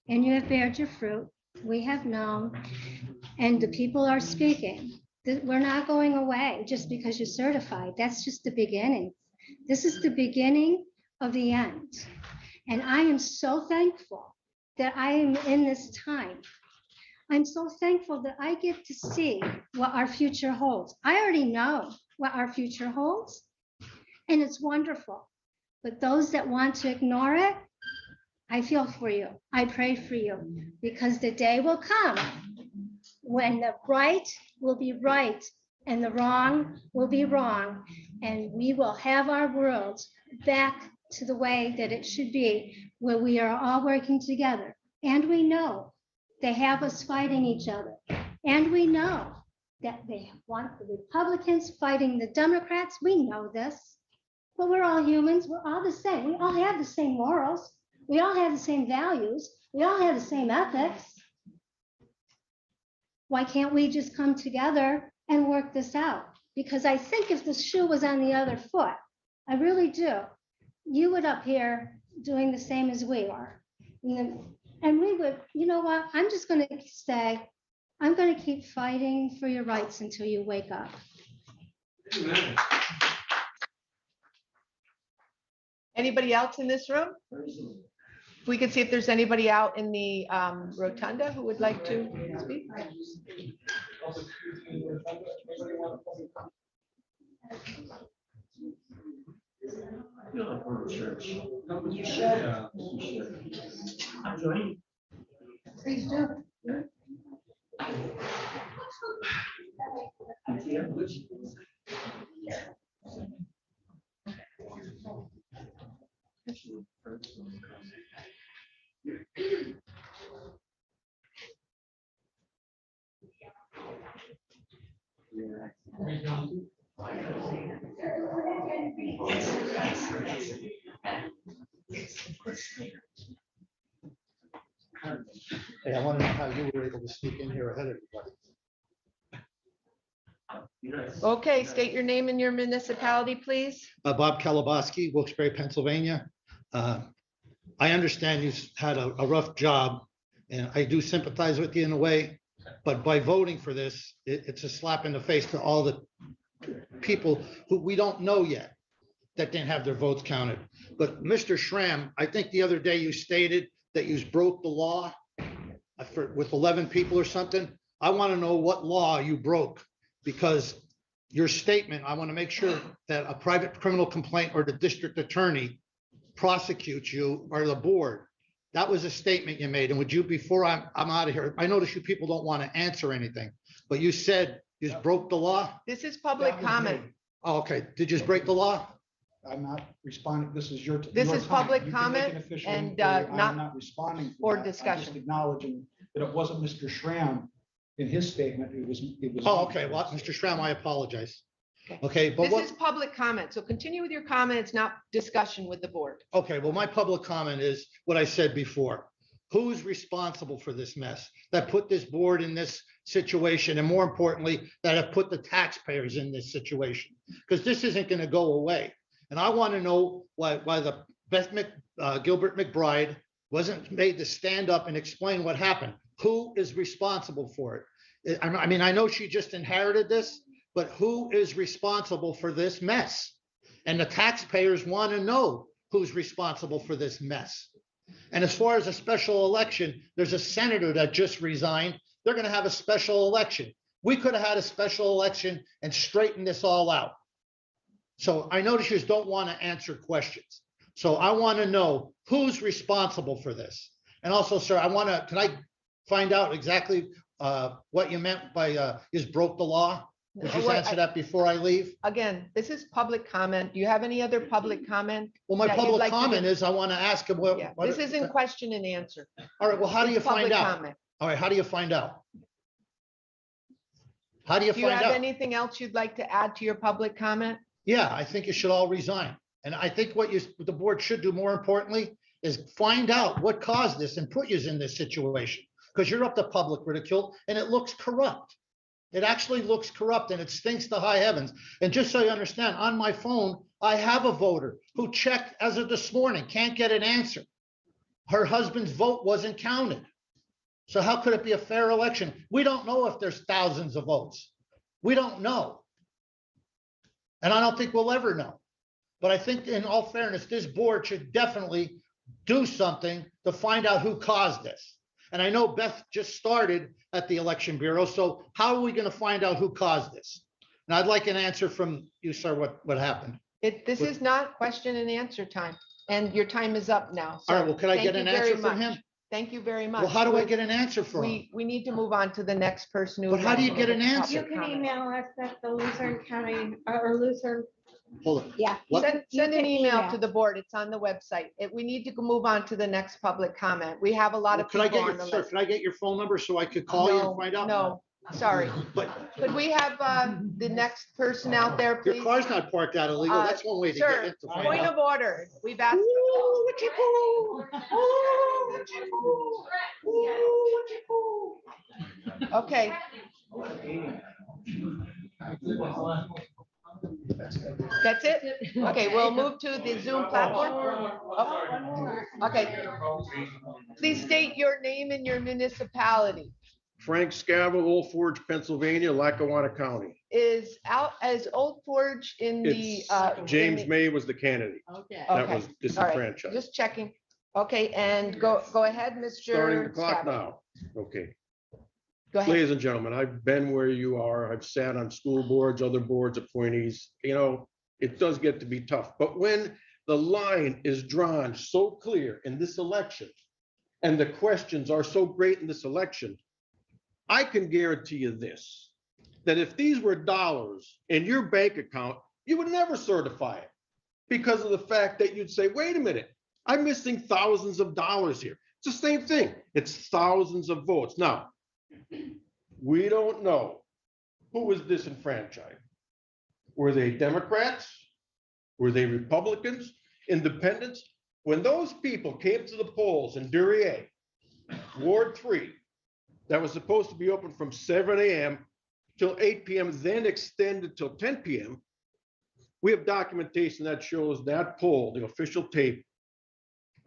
And you have bared your fruit. We have known. And the people are speaking. We're not going away just because you're certified. That's just the beginning. This is the beginning of the end. And I am so thankful that I am in this time. I'm so thankful that I get to see what our future holds. I already know what our future holds, and it's wonderful. But those that want to ignore it, I feel for you. I pray for you, because the day will come when the right will be right and the wrong will be wrong, and we will have our world back to the way that it should be, where we are all working together. And we know they have us fighting each other. And we know that they want the Republicans fighting the Democrats. We know this, but we're all humans. We're all the same. We all have the same morals. We all have the same values. We all have the same ethics. Why can't we just come together and work this out? Because I think if the shoe was on the other foot, I really do, you would up here doing the same as we are. And we would, you know what, I'm just gonna say, I'm gonna keep fighting for your rights until you wake up. Anybody else in this room? We can see if there's anybody out in the rotunda who would like to speak. Please do. Hey, I want to know how you were able to sneak in here ahead of everybody. Okay, state your name and your municipality, please. Bob Kalaboski, Wilkes-Barre, Pennsylvania. I understand you've had a rough job, and I do sympathize with you in a way, but by voting for this, it's a slap in the face to all the people who we don't know yet that didn't have their votes counted. But Mr. Schramm, I think the other day you stated that you broke the law with 11 people or something. I want to know what law you broke, because your statement, I want to make sure that a private criminal complaint or the district attorney prosecutes you or the board. That was a statement you made. And would you, before I'm out of here, I notice you people don't want to answer anything, but you said you just broke the law. This is public comment. Oh, okay. Did you just break the law? I'm not responding. This is your. This your is time. public You can make an comment official and, inquiry. I'm not responding to for that. I'm just discussion. acknowledging that it wasn't Mr. Schramm in his statement. It was. Oh, okay. Well, Mr. Schramm, I apologize. Okay, but This what? is public comment, so continue with your comments, not discussion with the board. Okay, well, my public comment is what I said before. Who's responsible for this mess that put this board in this situation? And more importantly, that have put the taxpayers in this situation? Because this isn't going to go away. And I want to know why the Gilbert McBride wasn't made to stand up and explain what happened. Who is responsible for it? I mean, I know she just inherited this, but who is responsible for this mess? And the taxpayers want to know who's responsible for this mess. And as far as a special election, there's a senator that just resigned. They're going to have a special election. We could have had a special election and straightened this all out. So I notice you don't want to answer questions. So I want to know who's responsible for this. And also, sir, can I find out exactly what you meant by is broke the law? Would you answer that before I leave? Again, this is public comment. Do you have any other public comment? Well, my that you'd public like to comment give? is I want to ask him what. Yeah, this isn't question and answer. All right, well, how do you It's public find out? comment. All right, how do you find out? How do you Do you find have out? anything else you'd like to add to your public comment? Yeah, I think you should all resign. And I think what the board should do more importantly is find out what caused this and put you in this situation. Because you're up to public ridicule and it looks corrupt. It actually looks corrupt and it stinks to high heavens. And just so you understand, on my phone, I have a voter who checked as of this morning, can't get an answer. Her husband's vote wasn't counted. So how could it be a fair election? We don't know if there's thousands of votes. We don't know. And I don't think we'll ever know. But I think in all fairness, this board should definitely do something to find out who caused this. And I know Beth just started at the Election Bureau. So how are we going to find out who caused this? And I'd like an answer from you, sir, what happened. This is not question and answer time, and your time is up now. All right, well, could I thank get you an very answer from much. him? Thank you very much. Well, how do I get an answer from him? We need to move on to the next person. But how do you get an answer? You can email us at the Luzerne County or Luzerne. Hold on. Yeah. What? Send an can email email. to the board. It's on the website. We need to move on to the next public comment. We have a lot of Could I people get on the your, sir, list. can I get your phone number so I could call you and find out? No, sorry. But Could we have the next person out there, please? your car's not parked out illegal. That's one way to get Sir, it. to find point out. of order. We've asked. Okay. That's it? Okay, we'll move to the Zoom platform. Oh, okay. Please state your name and your municipality. Frank Scavo, Old Forge, Pennsylvania, Lackawanna County. Is out as Old Forge in the. It's James May was the candidate. Okay. That Okay. was All right, disenfranchised. just checking. Okay, and go ahead, Mr. Starting the clock Scavo. now. Okay. Go ahead. Ladies and gentlemen, I've been where you are. I've sat on school boards, other boards, appointees. You know, it does get to be tough. But when the line is drawn so clear in this election, and the questions are so great in this election, I can guarantee you this, that if these were dollars in your bank account, you would never certify it because of the fact that you'd say, wait a minute, I'm missing thousands of dollars here. It's the same thing. It's thousands of votes. Now, we don't know who was disenfranchised. Were they Democrats? Were they Republicans? Independents? When those people came to the polls in Duryea, Ward 3, that was supposed to be open from 7 a.m. till 8 p.m., then extended till 10 p.m., we have documentation that shows that poll, the official tape,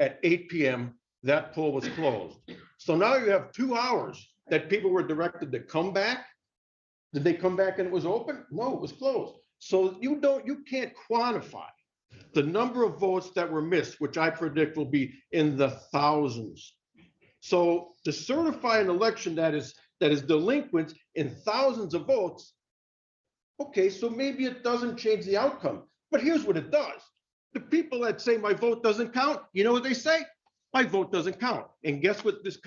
at 8 p.m., that poll was closed. So now you have 2 hours that people were directed to come back. Did they come back and it was open? No, it was closed. So you can't quantify the number of votes that were missed, which I predict will be in the thousands. So to certify an election that is delinquent in thousands of votes, okay, so maybe it doesn't change the outcome. But here's what it does. The people that say my vote doesn't count, you know what they say? My vote doesn't count. And guess what this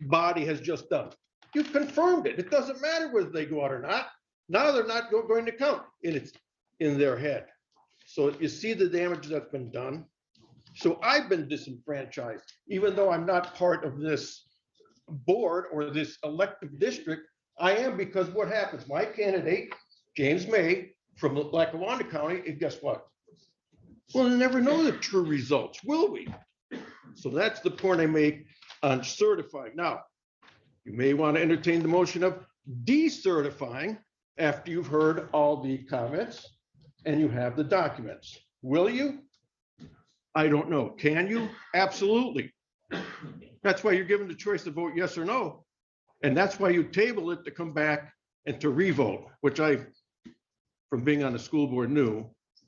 body has just done? You've confirmed it. It doesn't matter whether they go out or not. Now they're not going to count, and it's in their head. So you see the damage that's been done. So I've been disenfranchised, even though I'm not part of this board or this elective district. I am, because what happens? My candidate, James May from Lackawanna County, and guess what? We'll never know the true results, will we? So that's the point I make on certifying. Now, you may want to entertain the motion of decertifying after you've heard all the comments and you have the documents. Will you? I don't know. Can you? Absolutely. That's why you're given the choice to vote yes or no. And that's why you table it to come back and to revote, which I, from being on the school board, knew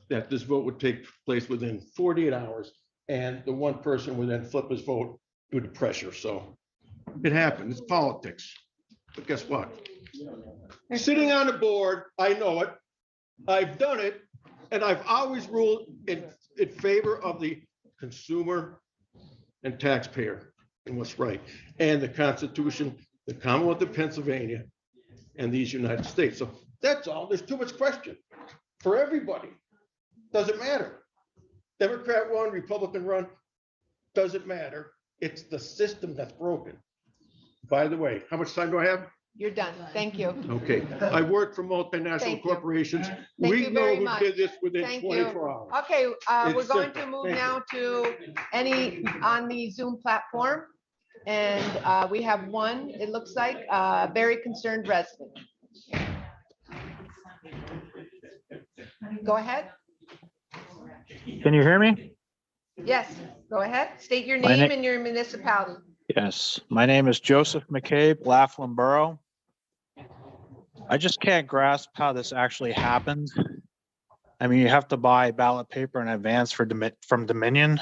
that this vote would take place within 48 hours and the one person would then flip his vote due to pressure. So it happened. It's politics. But guess what? Sitting on the board, I know it. I've done it. And I've always ruled in favor of the consumer and taxpayer and what's right. And the Constitution, the Commonwealth of Pennsylvania, and these United States. So that's all. There's too much question for everybody. Doesn't matter. Democrat run, Republican run, doesn't matter. It's the system that's broken. By the way, how much time do I have? You're done. Thank you. Okay. I work for multinational Thank you. corporations. Thank We you know very who much. did this within Thank 24 you. hours. Okay, we're It's going simple. to move Thank now to any on the Zoom platform. And we have one, it looks like, a very concerned resident. Go ahead. Can you hear me? Yes, go ahead. State your My name na- and your municipality. Yes, my name is Joseph McCabe, Laughlin Borough. I just can't grasp how this actually happened. I mean, you have to buy ballot paper in advance from Dominion.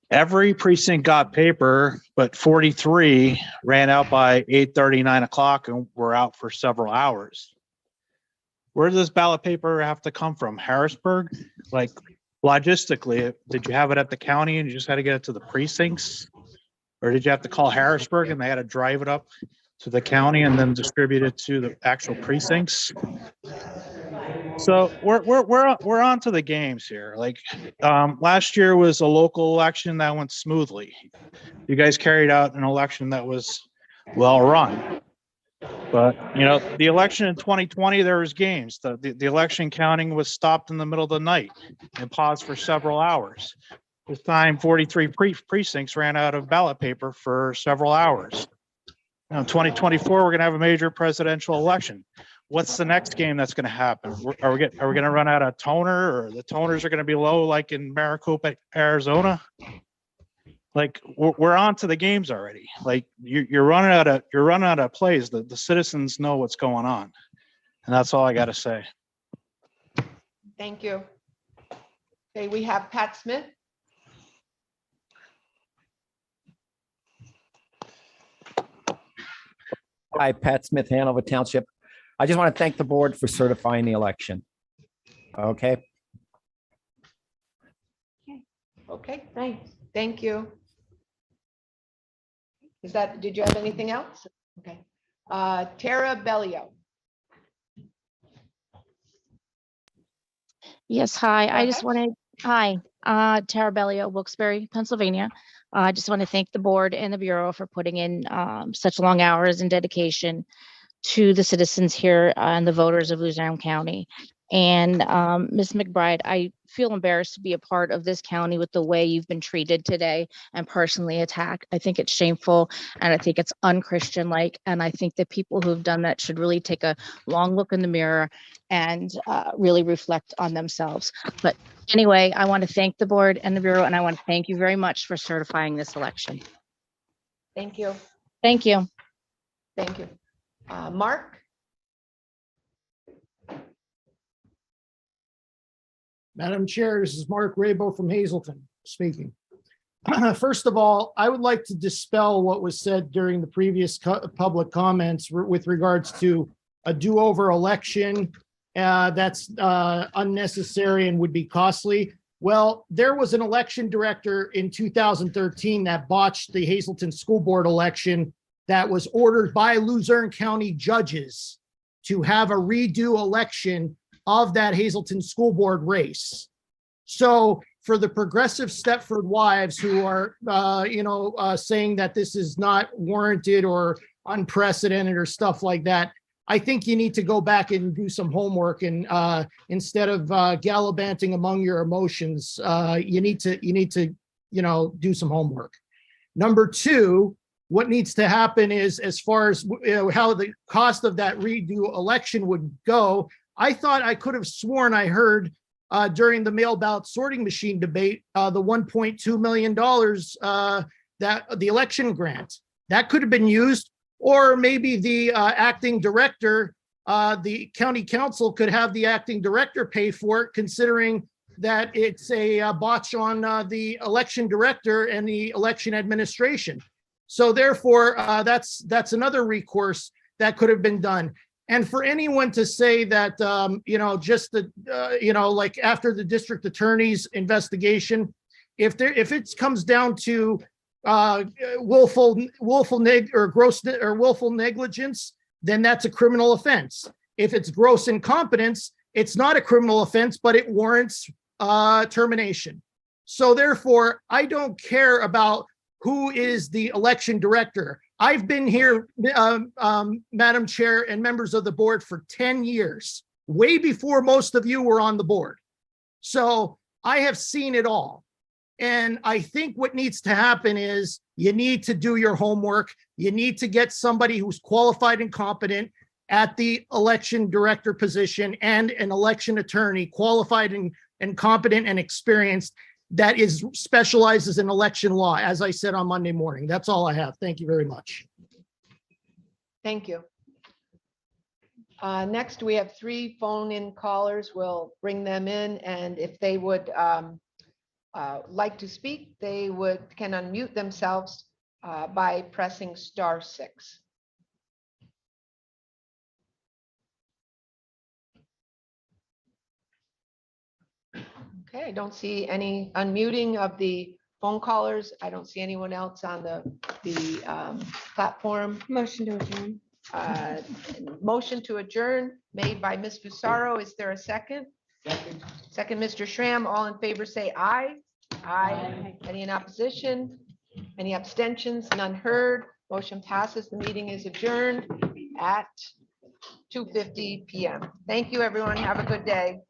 Every precinct got paper, but 43 ran out by 8:30, 9 o'clock and were out for several hours. Where does ballot paper have to come from? Harrisburg? Like, logistically, did you have it at the county and you just had to get it to the precincts? Or did you have to call Harrisburg and they had to drive it up to the county and then distribute it to the actual precincts? So we're on to the games here. Like, last year was a local election that went smoothly. You guys carried out an election that was well run. But, you know, the election in 2020, there was games. The election counting was stopped in the middle of the night and paused for several hours. This time, 43 precincts ran out of ballot paper for several hours. Now, in 2024, we're going to have a major presidential election. What's the next game that's going to happen? Are we going to run out of toner, or the toners are going to be low like in Maricopa, Arizona? Like we're on to the games already. Like you're running out of plays. The citizens know what's going on. And that's all I got to say. Thank you. Okay, we have Pat Smith. Hi, Pat Smith, Hanover Township. I just want to thank the board for certifying the election. Okay. Okay, thanks. Thank you. Did you have anything else? Okay. Tara Bellio. Yes, hi. Go I just ahead. wanted, Tara Bellio, Wilkes-Barre, Pennsylvania. I just want to thank the board and the Bureau for putting in such long hours and dedication to the citizens here and the voters of Luzerne County. And Ms. McBride, I feel embarrassed to be a part of this county with the way you've been treated today and personally attacked. I think it's shameful and I think it's unchristian-like. And I think that people who've done that should really take a long look in the mirror and really reflect on themselves. But anyway, I want to thank the board and the Bureau, and I want to thank you very much for certifying this election. Thank you. Thank you. Thank you. Mark? Madam Chair, this is Mark Rabo from Hazleton speaking. First of all, I would like to dispel what was said during the previous public comments with regards to a do-over election that's unnecessary and would be costly. Well, there was an election director in 2013 that botched the Hazleton School Board election that was ordered by Luzerne County judges to have a redo election of that Hazleton School Board race. So for the progressive Stepford wives who are, saying that this is not warranted or unprecedented or stuff like that, I think you need to go back and do some homework, and instead of gallivanting among your emotions, you need to do some homework. Number two, what needs to happen is, as far as how the cost of that redo election would go, I thought I could have sworn I heard during the mail ballot sorting machine debate, the $1.2 million that the election grant that could have been used, or maybe the acting director, the county council could have the acting director pay for it, considering that it's a botch on the election director and the election administration. So therefore, that's another recourse that could have been done. And for anyone to say that, like after the district attorney's investigation, if it comes down to willful negligence, then that's a criminal offense. If it's gross incompetence, it's not a criminal offense, but it warrants termination. So therefore, I don't care about who is the election director. I've been here, Madam Chair and members of the board, for 10 years, way before most of you were on the board. So I have seen it all. And I think what needs to happen is you need to do your homework. You need to get somebody who's qualified and competent at the election director position, and an election attorney qualified and competent and experienced that specializes in election law, as I said on Monday morning. That's all I have. Thank you very much. Thank you. Next, we have 3 phone-in callers. We'll bring them in, and if they would like to speak, they can unmute themselves by pressing *6. Okay, I don't see any unmuting of the phone callers. I don't see anyone else on the platform. Motion to adjourn. Motion to adjourn made by Ms. Fusaro. Is there a second? Second, Mr. Schramm. All in favor say aye. Aye. Any in opposition? Any abstentions? None heard. Motion passes. The meeting is adjourned at 2:50 p.m. Thank you, everyone. Have a good day.